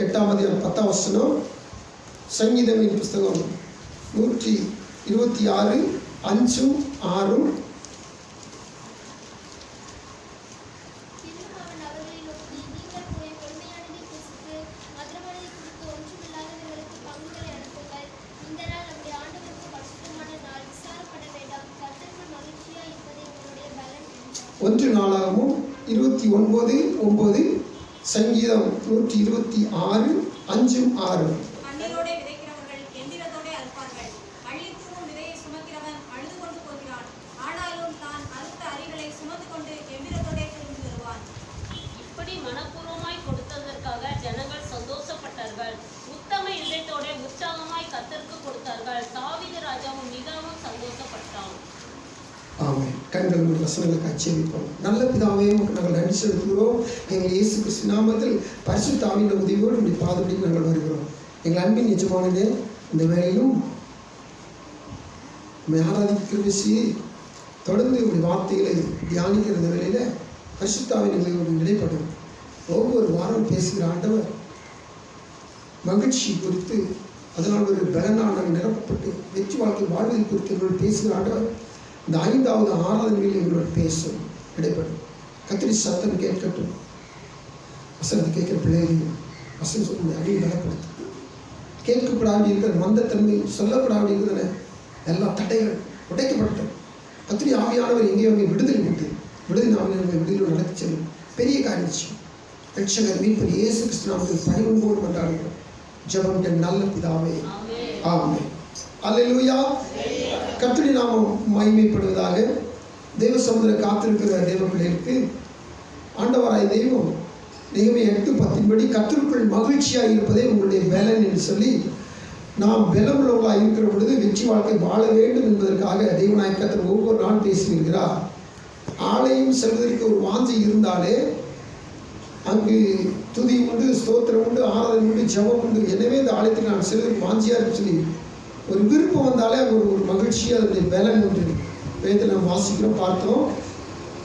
8ஆம் அதிகாரம் 10ஆம் வசனம். சங்கீதங்களின் புஸ்தகம் 126 5 6. ஒன்று நாளாகவும் 29:9. சங்கீதம் 126 5 6. இப்படி மனப்பூர்வமாய் கொடுத்ததற்காக ஜனங்கள் சந்தோஷப்பட்டார்கள். உத்தம இதயத்தோட உற்சாகமாய் கர்த்தருக்கு கொடுத்தார்கள். தாவீது ராஜாவும் மிகவும் சந்தோஷப்பட்டான். ஆமென். கண்கள் மூடி வசனங்களுக்கு அச்சேபிப்போம். நல்ல பிதாவே, உமக்கு நாங்கள் நன்றி செலுத்துகிறோம். எங்கள் இயேசு கிறிஸ்து நாமத்தில் பரிசுத்த ஆவியின் உதவியோடு உடைய பாதப்படி நாங்கள் வருகிறோம். எங்கள் அன்பின் நிஜமானதே, இந்த வேளையிலும் ஆராதிக்கிற தொடர்ந்து உடைய வார்த்தைகளை தியானிக்கிற இந்த வேளையில் பரிசுத்த ஆவியின் எங்களோடு இடைப்படும். ஒவ்வொரு வாரம் பேசுகிற ஆண்டவர் மகிழ்ச்சி குறித்து, அதனால் ஒரு பலனால் நாங்கள் நிரப்பப்பட்டு வெற்றி வாழ்க்கை வாழ்வதை குறித்து எங்களோடு பேசுகிற ஆண்டவர் இந்த 5வது ஆராதனையில் எங்களோட பேசும் இடைப்படும். கத்திரி சத்தம் கேட்கட்டும். வசனத்தை கேட்கிற பிள்ளைகளையும் வசனம் சொல்லி அடியை பலப்படுத்தும். கேட்கப்படாமல் இருக்கிற மந்தத்தன்மை, சொல்லப்படாமல் இருக்கிற எல்லா தடைகள் உடைக்கப்பட்டோம். கத்திரி ஆவியானவர் எங்கேயோ விடுதலை உண்டு. விடுதலை ஆவியானவர் விடுதலை நடத்தி செல்லும் பெரிய காரியம். ரட்சகர் மீட்பர் இயேசு கிறிஸ்து நாமத்தில் பணிவன்போடு கொண்டாடுகிறோம். ஜெபம் நல்ல பிதாவே, ஆமென். அல்லேலூயா. கர்த்தருடைய நாமம் மகிமைப்படுவதாக. தேவ சமுதிர காத்திருக்கிற தேவ பிள்ளைகளுக்கு ஆண்டவராய் தெய்வம் நெகேமியா 8:10 கர்த்தருக்குள் மகிழ்ச்சியாக இருப்பதே உங்களுடைய பலன் என்று சொல்லி, நாம் பலமுள்ளவர்களாக இருக்கிற பொழுது வெற்றி வாழ்க்கை வாழ வேண்டும் என்பதற்காக தெய்வநாய கர்த்தர் ஒவ்வொரு நாள் பேசுகிறார். ஆலயம் செல்வதற்கு ஒரு வாஞ்சை இருந்தாலே அங்கு துதி உண்டு, ஸ்தோத்திரம் உண்டு, ஆராதனை உண்டு, ஜெபம் உண்டு. எனவே இந்த ஆலயத்துக்கு நான் செல்வதற்கு வாஞ்சியாக இருக்கு சொல்லி ஒரு விருப்பம் வந்தாலே ஒரு மகிழ்ச்சியாக அதனுடைய பலன் ஒன்று வேதத்தில் நாம் வாசிக்கிறோம், பார்த்தோம்.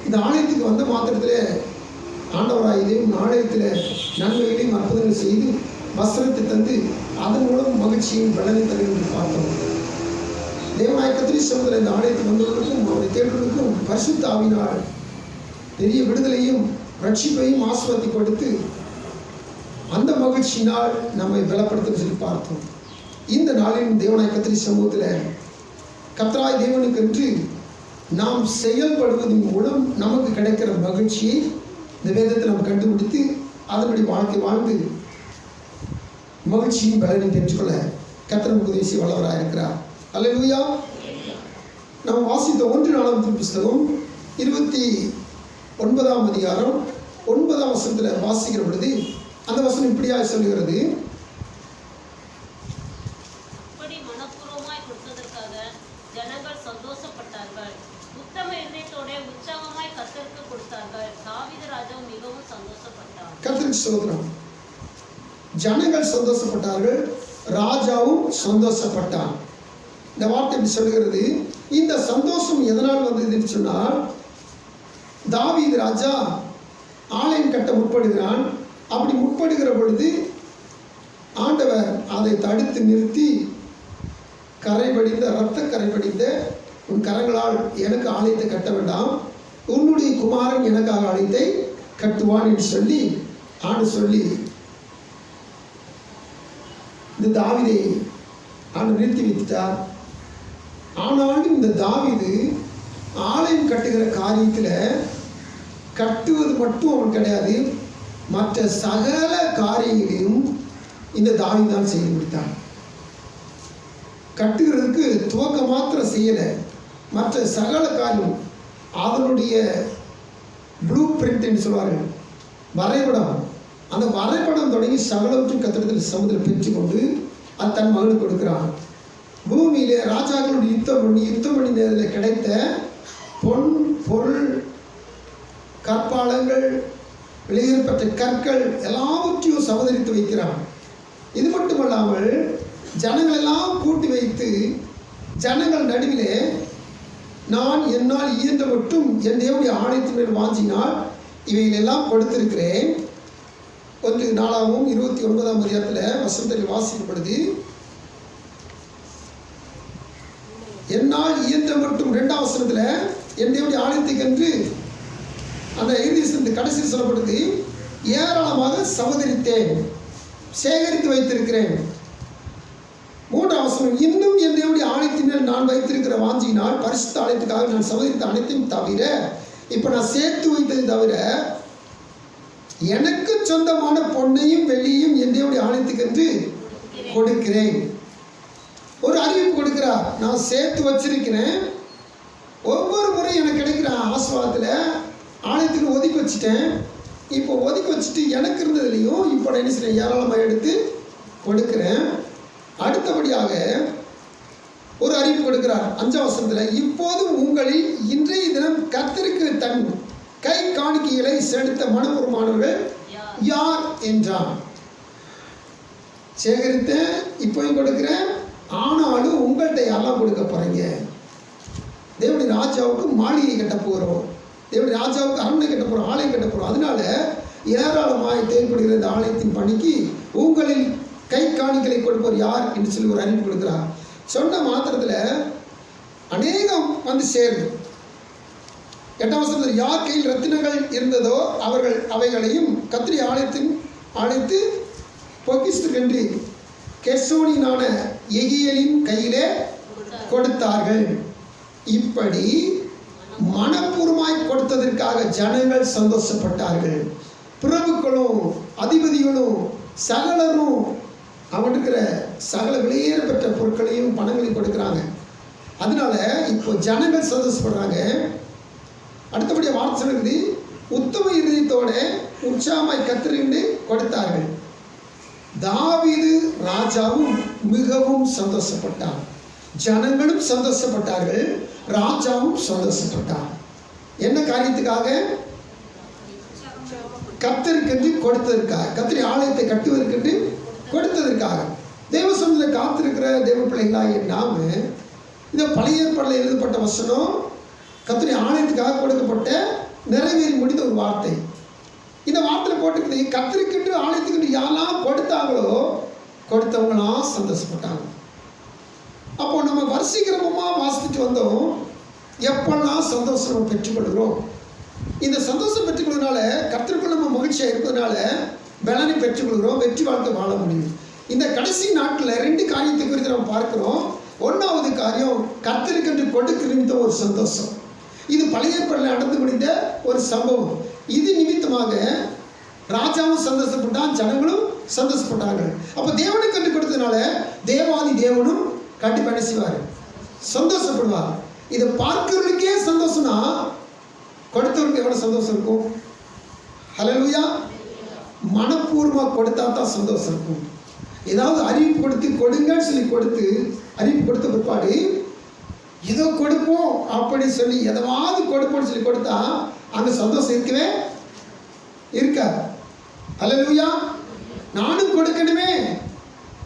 இந்த ஆலயத்துக்கு வந்த மாத்திரத்தில் ஆண்டவராயிலையும் ஆலயத்தில் நன்மைகளையும் அற்புதங்கள் செய்து வஸ்திரத்தை தந்து அதன் மூலம் மகிழ்ச்சியும் பலனை தரும் என்று பார்த்தோம். தேவநாய கர்த்தருடைய சமூகத்தில் இந்த ஆலயத்துக்கு வந்தவர்களுக்கும் அவருடைய தேடுவதற்கும் பரிசுத்த ஆவியினால் பெரிய விடுதலையும் ரட்சிப்பையும் ஆசீர்வாதத்தை கொடுத்து அந்த மகிழ்ச்சியினால் நம்மை பலப்படுத்த சொல்லி பார்த்தோம். இந்த நாளின் தேவநாய கர்த்தருடைய சமூகத்தில் கர்த்தராய் தேவனுக்கென்று நாம் செயல்படுவதன் மூலம் நமக்கு கிடைக்கிற மகிழ்ச்சியை இந்த வேதத்தை நாம் கண்டுபிடித்து அதனுடைய வாழ்க்கை வாழ்ந்து மகிழ்ச்சியும் பலனை பெற்றுக்கொள்ள கர்த்தர் நமக்கு உதவி செய்ய வல்லவராக இருக்கிறார். அல்லேலூயா. நாம் வாசித்த 1 நாளாகமத்தின் புஸ்தகம் 29ஆம் அதிகாரம் 9ஆம் வசனத்தில் வாசிக்கிற பொழுது அந்த வசனம் இப்படியாக சொல்லுகிறது. இப்படி மனப்பூர்வமாய் கொடுத்ததற்காக ஜனங்கள் சந்தோஷப்பட்டார்கள். உத்தம இதயத்தோட உற்சாகமாய் கர்த்தருக்கு கொடுத்தார்கள். தாவீது ராஜாவும் மிகவும் சந்தோஷப்பட்டார். கர்த்தருக்கு ஸ்தோத்திரம். ஜனங்கள் சந்தோஷப்பட்டார்கள், ராஜாவும் சந்தோஷப்பட்டான். இந்த வார்த்தை எப்படி சொல்லுகிறது? இந்த சந்தோஷம் எதனால் வந்ததுன்னு சொன்னால், தாவீது ராஜா ஆலயம் கட்ட முற்படுகிறான். அப்படி முற்படுகிற பொழுது ஆண்டவர் அதை தடுத்து நிறுத்தி, கரைபடிந்த இரத்த கரைபடிந்த உன் கரங்களால் எனக்கு ஆலயத்தை கட்ட வேண்டாம், உன்னுடைய குமாரன் எனக்காக ஆலயத்தை கட்டுவான் என்று சொல்லி சொல்லி இந்த தாவீதை ஆண்டவர் நிறுத்தி வைத்தார். ஆனாலும் இந்த தாவீது ஆலயம் கட்டுகிற காரியத்தில் கட்டுவது மட்டும் அவன் கிடையாது, மற்ற சகல காரியங்களையும் இந்த தாவீது தான் செய்து முடித்தான். கட்டுகிறதுக்கு துவக்க மாத்திரம் செய்யலை, மற்ற சகல காரியம் அதனுடைய ப்ளூ பிரிண்ட் என்று சொல்வார்கள், வரைபடம். அந்த வரைபடம் தொடங்கி சகலவற்றும் கத்திரத்தில் சமுதிரம் பெற்றுக்கொண்டு அது தன் மகனுக்கு கொடுக்கிறான். பூமியிலே ராஜாக்களுடைய யுத்தம் பண்ணி நேரத்தில் கிடைத்த பொன் பொருள் கற்பாலங்கள் வெளியேறப்பட்ட கற்கள் எல்லாவற்றையும் சமதரித்து வைக்கிறான். இது மட்டுமல்லாமல் ஜனங்கள் எல்லாம் கூட்டி வைத்து ஜனங்கள் நடுவிலே நான் என்னால் இயன்ற மட்டும் என் தேவனுடைய ஆலயத்தின் மேல் வாஞ்சினால் இவைகளெல்லாம் கொடுத்திருக்கிறேன், 1 29 அதிகாரத்தில் வசனத்தில் வாசிக்கும் பொழுது, என்னால் இயன்ற மட்டும் 2ஆம் வசனத்தில் என் தேவனுடைய ஆலயத்துக்கென்று அந்த இறுதி கடைசியில் சொல்லப்படுது, ஏராளமாக சமுதரித்தேன், சேகரித்து வைத்திருக்கிறேன். 3ஆம் வசனம், இன்னும் என் தேவனுடைய ஆலயத்தினால் நான் வைத்திருக்கிற வாஞ்சியினால் பரிசுத்த ஆலயத்துக்காக நான் சமுதரித்த அனைத்தையும் தவிர, இப்போ நான் சேர்த்து வைத்தது தவிர எனக்கு சொந்தமான பொன்னையும் வெள்ளியும் என் தேவனுடைய ஆலயத்துக்கென்று கொடுக்கிறேன். ஒரு அறிவிப்பு கொடுக்கிறார், நான் சேர்த்து வச்சிருக்கிறேன். ஒவ்வொரு முறை எனக்கு கிடைக்கிற ஆசீர்வாதத்தில் ஆலயத்துக்கு ஒதுக்கி வச்சுட்டேன். இப்போ ஒதுக்கி வச்சுட்டு எனக்கு இருந்ததுலையும் இப்போ நான் என்ன செய்றேன், ஏராளமாக எடுத்து கொடுக்கிறேன். அடுத்தபடியாக ஒரு அறிவிப்பு கொடுக்கிறார் 5ஆம் வசனத்தில், இப்போது உங்களில் இன்றைய தினம் கர்த்தருக்கு தன் கை காணிக்கைகளை செலுத்த மனப்பூர்வமானவர்கள் யார் என்றான். சேகரித்தேன், இப்போயும் கொடுக்கிறேன், ஆனாலும் உங்கள்கிட்ட யாரெல்லாம் கொடுக்க போறீங்க? தேவனுடைய ராஜாவுக்கு மாளிகை கட்ட போகிறோம், தேவனுடைய ராஜாவுக்கு அரண்மனை கட்ட போகிறோம், ஆலயம் கட்ட போகிறோம். அதனால ஏராளமாய் தேவைப்படுகிற இந்த ஆலயத்தின் பணிக்கு உங்களில் கை காணிகளை கொடுப்பவர் யார் என்று சொல்லி ஒரு அறிவிப்பு கொடுக்கிறார். சொன்ன மாத்திரத்தில் அநேகம் வந்து சேருது. 8ஆம் வசனத்தில், யார் கையில் ரத்தினங்கள் இருந்ததோ அவர்கள் அவைகளையும் கத்திரி ஆலயத்து பொக்கிஷத்துக்கென்று கெர்சோனியனான எகியலின் கையிலே கொடுத்தார்கள். இப்படி மனப்பூர்வமாய் கொடுத்ததற்காக ஜனங்கள் சந்தோஷப்பட்டார்கள். பிரபுக்களும் அதிபதிகளும் சகலரும் அவனுக்கிற சகல வெளியேற பெற்ற பொருட்களையும் பணங்களையும் கொடுக்குறாங்க. அதனால இப்போ ஜனங்கள் சந்தோஷப்படுறாங்க. அடுத்தபடியாக வார்த்தை சொல்லுது, உத்தம இருதயத்தோட உற்சாகமாய் கர்த்தருக்கு கொடுத்தார்கள். தாவீது ராஜாவும் மிகவும் சந்தோஷப்பட்டார், ஜனங்களும் சந்தோஷப்பட்டார்கள், ராஜாவும் சந்தோஷப்பட்டார். என்ன காரியத்துக்காக? கர்த்தருக்கென்று கொடுத்ததற்காக, கர்த்தருடைய ஆலயத்தை கட்டுவதற்கென்று கொடுத்ததற்காக. தேவ சமூகத்தில் காத்திருக்கிற தேவ பிள்ளைகளாகிய நாம இந்த பழைய ஏற்பாட்டில் எழுதப்பட்ட வசனம் கர்த்தருடைய ஆலயத்துக்காக கொடுக்கப்பட்ட நிறைவேறி முடிந்த ஒரு வார்த்தை. இந்த வார்த்தையில் போட்டுக்கிறது, கர்த்தருக்கென்று ஆலயத்துக்கென்று யாரெல்லாம் கொடுத்தாங்களோ கொடுத்தவங்களாம் சந்தோஷப்பட்டாங்க. அப்போ நம்ம வரிசைக்கிரமமாக வாசித்துட்டு வந்தோம். எப்பெல்லாம் சந்தோஷம் நம்ம பெற்றுக்கொள்கிறோம், இந்த சந்தோஷம் பெற்றுக்கொள்வதனால கர்த்தருக்குள் நம்ம மகிழ்ச்சியாக இருப்பதனால பலனை பெற்றுக்கொள்கிறோம், வெற்றி வாழ்க்கை வாழ முடியும். இந்த கடைசி நாட்டில் 2 காரியத்தை குறித்து நம்ம பார்க்கிறோம். 1வது காரியம், கர்த்தருக்கென்று கொடுக்கிற நிமித்தம் ஒரு சந்தோஷம். இது பழைய ஏற்பாட்டில் நடந்து முடிந்த ஒரு சம்பவம். இது நிமித்தமாக ராஜாவும் சந்தோஷப்பட்டான், ஜனங்களும் சந்தோஷப்பட்டாங்க. அப்போ தேவனுக்கென்று கொடுத்ததுனால தேவாதி தேவனும் கண்டிப்பாக என்ன செய்வார், சந்தோஷப்படுவார். இதை பார்க்கிறவர்களுக்கே சந்தோஷம்னா கொடுத்தவருக்கு எவ்வளோ சந்தோஷம் இருக்கும்? ஹல்லேலூயா. மனப்பூர்வமாக கொடுத்தா தான் சந்தோஷம் இருக்கும். ஏதாவது அறிவிப்பு கொடுத்து கொடுங்கன்னு சொல்லி கொடுத்து அறிவிப்பு கொடுத்த பிற்பாடு ஏதோ கொடுப்போம் அப்படி சொல்லி எதாவது கொடுப்போம்னு சொல்லி கொடுத்தா அங்கே சந்தோஷம் இருக்கவே இருக்காது. ஹல்லேலூயா. நானும் கொடுக்கணுமே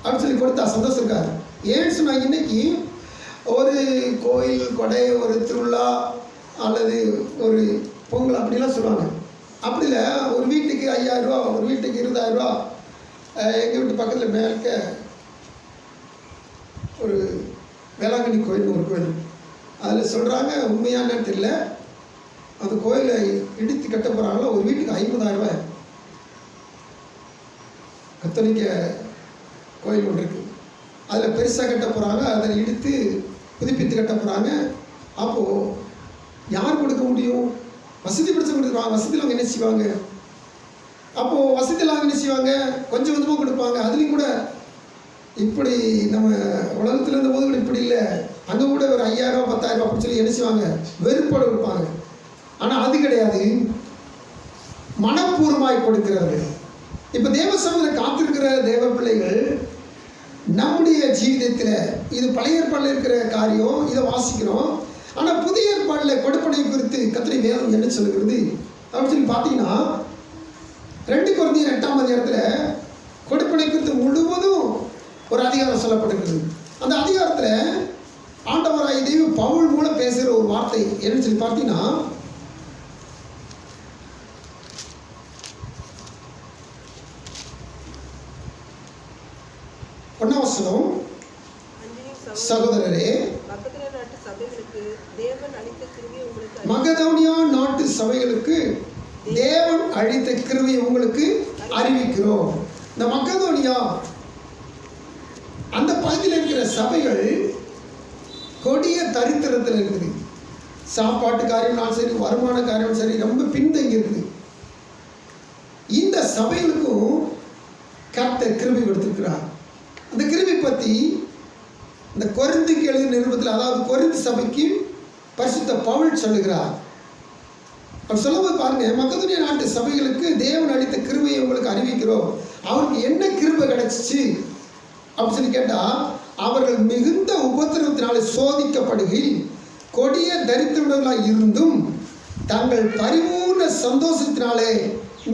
அப்படின்னு சொல்லி கொடுத்தா சந்தோஷம் இருக்காது. ஏன்னு சொன்னாங்க, இன்னைக்கு ஒரு கோயில் கொடை, ஒரு திருவிழா அல்லது ஒரு பொங்கல் அப்படிலாம் சொல்லுவாங்க. அப்படி இல்லை, ஒரு வீட்டுக்கு 5000 ரூபா, ஒரு வீட்டுக்கு 20000 ரூபா. எங்கள் வீட்டு பக்கத்தில் மேற்க ஒரு வேளாங்கண்ணி கோயில், ஒரு கோயில், அதில் சொல்கிறாங்க, உண்மையானு தெரியல, அந்த கோயிலை இடித்து கட்ட போகிறாங்களோ, ஒரு வீட்டுக்கு 50000 ரூபாய். கத்தோலிக்க கோயில் ஒன்று இருக்குது, அதில் பெருசாக கட்ட போகிறாங்க, அதை இடித்து புதுப்பித்து கட்ட போகிறாங்க. அப்போது யார் கொடுக்க முடியும்? வசதி பிடிச்சவங்க கொடுக்குறாங்க. வசதியில் என்ன செய்வாங்க? அப்போது வசதியில் என்ன செய்வாங்க? கொஞ்சம் கொஞ்சமாக கொடுப்பாங்க. அதுலேயும் கூட இப்படி நம்ம உலகத்தில் இருந்த போது கூட இப்படி இல்லை, அங்கே கூட ஒரு 5000 ரூபா 10000 ரூபா அப்படின்னு சொல்லி என்ன செய்வாங்க? வெறுப்போடு கொடுப்பாங்க. ஆனால் அது கிடையாது, மனப்பூர்வமாய் கொடுக்கிறவர்கள். இப்போ தேவ சமூகத்தில் காத்திருக்கிற தேவ பிள்ளைகள் நம்முடைய ஜீவிதத்தில், இது பழைய ஏற்பாடில் இருக்கிற காரியம், இதை வாசிக்கிறோம். ஆனால் புதிய ஏற்பாடில் கொடுப்பனை குறித்து கர்த்தருடைய வேதம் என்ன சொல்லுகிறது அப்படின்னு சொல்லி பார்த்தீங்கன்னா, 2 கொரிந்தியர் 8ஆம் அதிகாரத்தில் கொடுப்பனை குறித்து முழுவதும் ஒரு அதிகாரம் சொல்லப்பட்டிருக்கிறது. அந்த அதிகாரத்தில் ஆண்டவராகிய தெய்வம் பவுல் மூலம் பேசுகிற ஒரு வார்த்தை என்னன்னு சொல்லி பார்த்தீங்கன்னா, 1ஆம் வசனம். சகோதரரே, மக்கெதோனியா நாட்டு சபைகளுக்கு தேவன் அளித்த கிருபையை உங்களுக்கு அறிவிக்கிறோம். இந்த மக்கெதோனியா அந்த பகுதியில் இருக்கிற சபைகள் கொடிய தரித்திரத்தில் இருக்குது. சாப்பாட்டு காரியம்னாலும் சரி, வருமான காரியம் சரி, ரொம்ப பின்தங்கி இருக்குது. இந்த சபைகளுக்கும் கர்த்தர் கிருபை கொடுத்திருக்கிறார். அந்த கிருபை பற்றி இந்த கொரிந்துக்கு எழுதின நிருபத்தில், அதாவது கொரிந்து சபைக்கு பரிசுத்த பவுல் சொல்லுகிறார். அவர் சொல்லும்போது பாருங்க, மக்கெதோனியா நாட்டு சபைகளுக்கு தேவன் அளித்த கிருபையை உங்களுக்கு அறிவிக்கிறோம். அவருக்கு என்ன கிருபை கிடைச்சிச்சு அப்படின்னு சொல்லி கேட்டால், அவர்கள் மிகுந்த உபத்திரவத்தினாலே சோதிக்கப்படுகையில் கொடிய தரித்திரர்களாக இருந்தும் தங்கள் பரிபூர்ண சந்தோஷத்தினாலே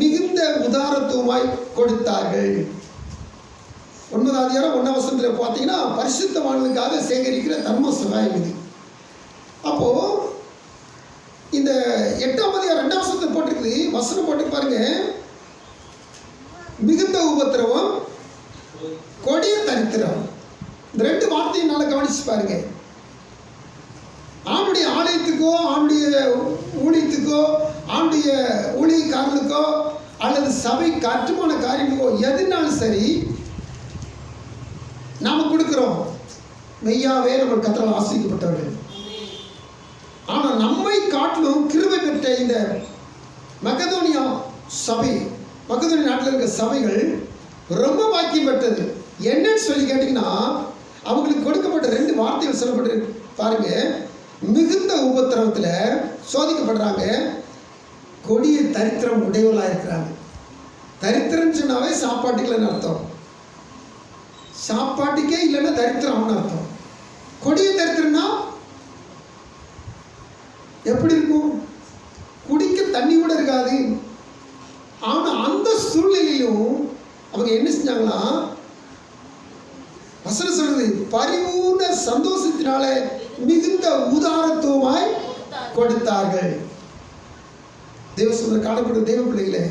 மிகுந்த உதாரத்துவமாய் கொடுத்தார்கள். 9ஆம் அதிகாரம் 1ஆம் வசனத்தில் பார்த்தீங்கன்னா, பரிசுத்தவான்களுக்காக சேகரிக்கிற தர்ம சகாயம் இது. அப்போ இந்த 8ஆம் அதிகாரம் 2ஆம் வசனத்தில் போட்டிருக்குது, வசனம் போட்டு பாருங்க, மிகுந்த உபத்திரவம், கொடிய தரித்திரம். இந்த 2 வார்த்தையும் நல்லா கவனிச்சு பாருங்க. ஆண்டுடைய ஆலயத்துக்கோ, ஆண்டுடைய ஊழியத்துக்கோ, ஆண்டுடைய ஊழியக்காரர்களுக்கோ அல்லது சபை கட்டுமான காரியங்களுக்கோ எதுனாலும் சரி நாம் கொடுக்குறோம். மெய்யாவே நம்ம கர்த்தரால் ஆசீர்வதிக்கப்பட்டவர்கள். ஆனால் நம்மை காட்டிலும் கிருபை பெற்ற இந்த மக்கெதோனியா சபை, மக்கெதோனியா நாட்டில் இருக்கிற சபைகள் ரொம்ப பாக்கியம் பெற்றது. என்னன்னு சொல்லி கேட்டிங்கன்னா, அவங்களுக்கு கொடுக்கப்பட்ட 2 வார்த்தைகள் சொல்லப்பட்டு பாருங்க. மிகுந்த உபத்திரவத்தில் சோதிக்கப்படுறாங்க, கொடிய தரித்திரம் உடையவர்களாக இருக்கிறாங்க. தரித்திரம் சொன்னாவே சாப்பாட்டுக்கு இல்லைன்னு அர்த்தம். சாப்பாட்டுக்கே இல்லைன்னா தரித்திரம்னு அர்த்தம். கொடிய தரித்திரம்னா எப்படி இருக்கும்? குடிக்க தண்ணி கூட இருக்காது. ஆனால் அந்த சூழ்நிலையிலும் அவங்க என்ன செஞ்சாங்களா, வசனம் சொல்றது, பரிபூர்ண சந்தோஷத்தினால மிகுந்த உதாரத்துவமாய் கொடுத்தார்கள். தேவசூதர் காணப்படும் தேவ பிள்ளைகளே,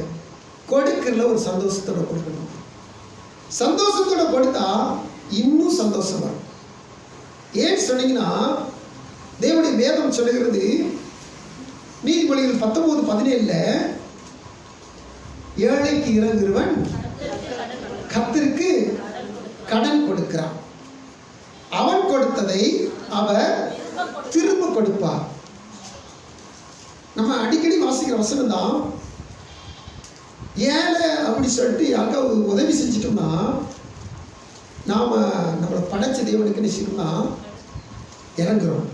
கொடுக்கறதுல ஒரு சந்தோஷத்தோட கொடுக்கணும். சந்தோஷத்தோட கொடுத்தா இன்னும் சந்தோஷம் வரும். ஏன் சொன்னீங்கன்னா, தேவனுடைய வேதம் சொல்லுகிறது, நீதிமொழிகள் 19:17 ஏழைக்கு இறங்குறவன் கர்த்தருக்கு கடன் கொடுக்கிறான், அவன் கொடுத்ததை அவர் திரும்ப கொடுப்பார். நம்ம அடிக்கடி வாசிக்கிற வசனம் தான். ஏழை அப்படி சொல்லிட்டு யாருக்காவது உதவி செஞ்சிட்டோம்னா, நாம் நம்மளை படைச்ச தேவனுக்கு என்ன செய்யணும்னா இறங்குறோம்.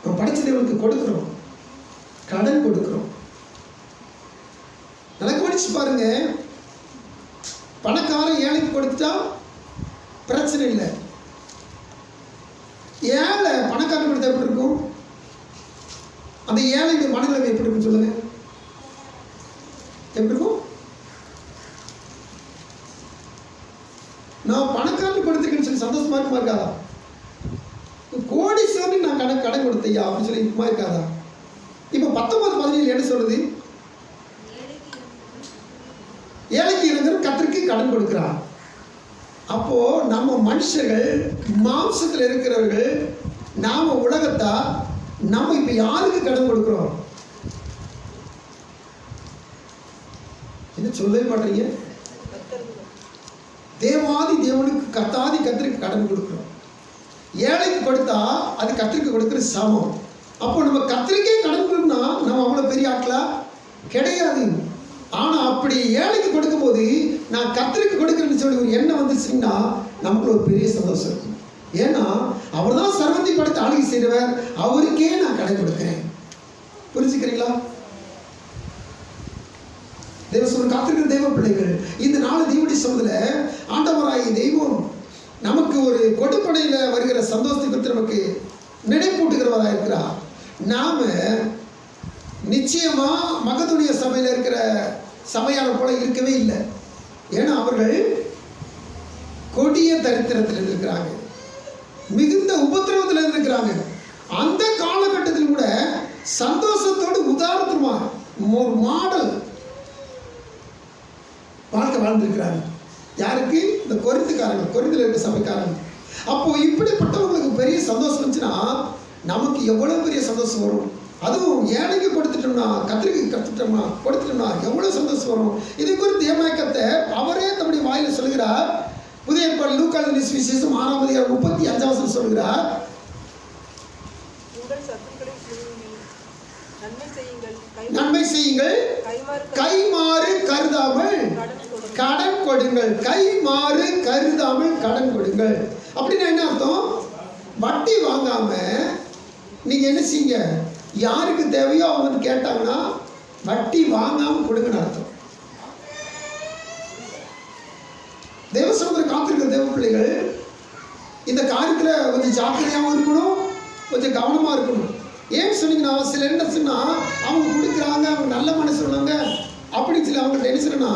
நம்ம படைச்ச தேவனுக்கு கொடுக்குறோம், கடன் கொடுக்குறோம். நல்லா கவனிச்சு பாருங்க. பணக்காரன் ஏழைக்கு கொடுத்துட்டா பிரச்சனை இல்லை. ஏழை பணக்காரன் கொடுத்தா எப்படி இருக்கும்? அந்த ஏழைக்கு மனநிலைமை எப்படி இருக்கும் சொல்லுங்க? எப்படி இருக்கும்? நான் பணக்காரன் கொடுத்துருக்கேன்னு சொல்லி சந்தோஷமா இருக்குமா இருக்காதா? கோடீஸ்வரனுக்கு நான் கடன் கொடுத்தையா அப்படின்னு சொல்லி இருக்குமா இருக்காதா? இப்போ 19:17 என்ன சொல்லுது? ஏழைக்கு இறங்குற கர்த்தருக்கு கடன் கொடுக்கிறார். அப்போ நம்ம மனுஷர்கள், மாம்சத்தில் இருக்கிறவர்கள், நாம உலகத்தா, நம்ம இப்ப யாருக்கு கடன் கொடுக்கிறோம்? என்ன சொல்லவே மாட்டீங்க? தேவாதி தேவனுக்கு, கர்த்தாதி கர்த்தருக்கு கடன் கொடுக்கிறோம். ஏழைக்கு கொடுத்தா அது கர்த்தருக்கு கொடுக்கிற சமம். அப்போ நம்ம கர்த்தருக்கே கடன் கொடுக்கணும்னா நம்ம அவ்வளோ பெரிய ஆட்களா கிடையாது. ஆனால் அப்படி ஏழைக்கு கொடுக்கும்போது நான் கர்த்தருக்கு கொடுக்குறேன்னு சொல்லி ஒரு எண்ணம் வந்துச்சுன்னா நமக்கு ஒரு பெரிய சந்தோஷம் இருக்கும். ஏன்னா அவர் தான் சர்வத்தை படைத்து ஆளுகை செய்கிறவர், அவருக்கே நான் கடன் கொடுக்கிறேன். புரிஞ்சுக்கிறீங்களா? தேவசூரன் காத்திருக்கிற தேவ பிள்ளைகள், இந்த நாள் தீவடி சமூகத்தில் ஆண்டவராகிய தெய்வம் நமக்கு ஒரு கொடுப்படையில் வருகிற சந்தோஷத்தை பற்றி நமக்கு நினைப்பூட்டுகிறவராக இருக்கிறார். நாம் நிச்சயமா மக்கெதோனியா சபையில் இருக்கிற சபையாளர் போல இருக்கவே இல்லை. ஏன்னா அவர்கள் கொடிய தரித்திரத்தில் இருக்கிறாங்க, மிகுந்த உபத்திரவத்தில் இருக்கிறாங்க. அந்த காலகட்டத்தில் கூட சந்தோஷத்தோடு உதாரணமா ஒரு மாடல் வாழ்க்கை வாழ்ந்திருக்கிறாங்க. யாருக்கு? இந்த கொரிந்துக்காரங்க. சபைக்காரங்க, கொரிந்தில இருக்க சபைக்காரங்க. அப்போ இப்படிப்பட்டவங்களுக்கு பெரிய சந்தோஷம் இருந்துச்சுன்னா நமக்கு எவ்வளவு பெரிய சந்தோஷம் வரும். அதுவும் ஏழைக்கு கொடுத்துட்டோம்னா, கத்திரிக்கு கொடுத்துட்டோம்னா எவ்வளவு சந்தோஷம் வரும். இதை குறித்து ஏமாக்கத்தை அவரே தம்முடைய வாயில சொல்லுகிறார். புதிய ஏற்பாடு லூக்கா எழுதின சுவிசேஷம் 6ஆம் அதிகாரம் 35ஆம் வசனம் சொல்லுகிறார். நன்மை செய்யுங்கள், கைமாறு கருதாமல் கடன் கொடுங்கள். கைமாறு கருதாமல் கடன் கொடுங்கள் அப்படின்னா என்ன அர்த்தம்? வட்டி வாங்காம நீங்க என்ன செய்யுங்க, யாருக்கு தேவையோ அவங்க கேட்டாங்கன்னா வட்டி வாங்காம கொடுங்கன்னு அர்த்தம். தேவசமுதிர காத்திருக்கிற தேவ பிள்ளைகள் இந்த காரியத்தில் கொஞ்சம் ஜாக்கிரதையாகவும் இருக்கணும், கொஞ்சம் கவனமாக இருக்கணும். ஏன் சொன்னீங்கன்னா சில என்ன சொன்னா அவங்க கொடுக்குறாங்க, அவங்க நல்ல மனசு உள்ளவங்க அப்படின்னு சொல்லி அவங்க என்ன சொன்னா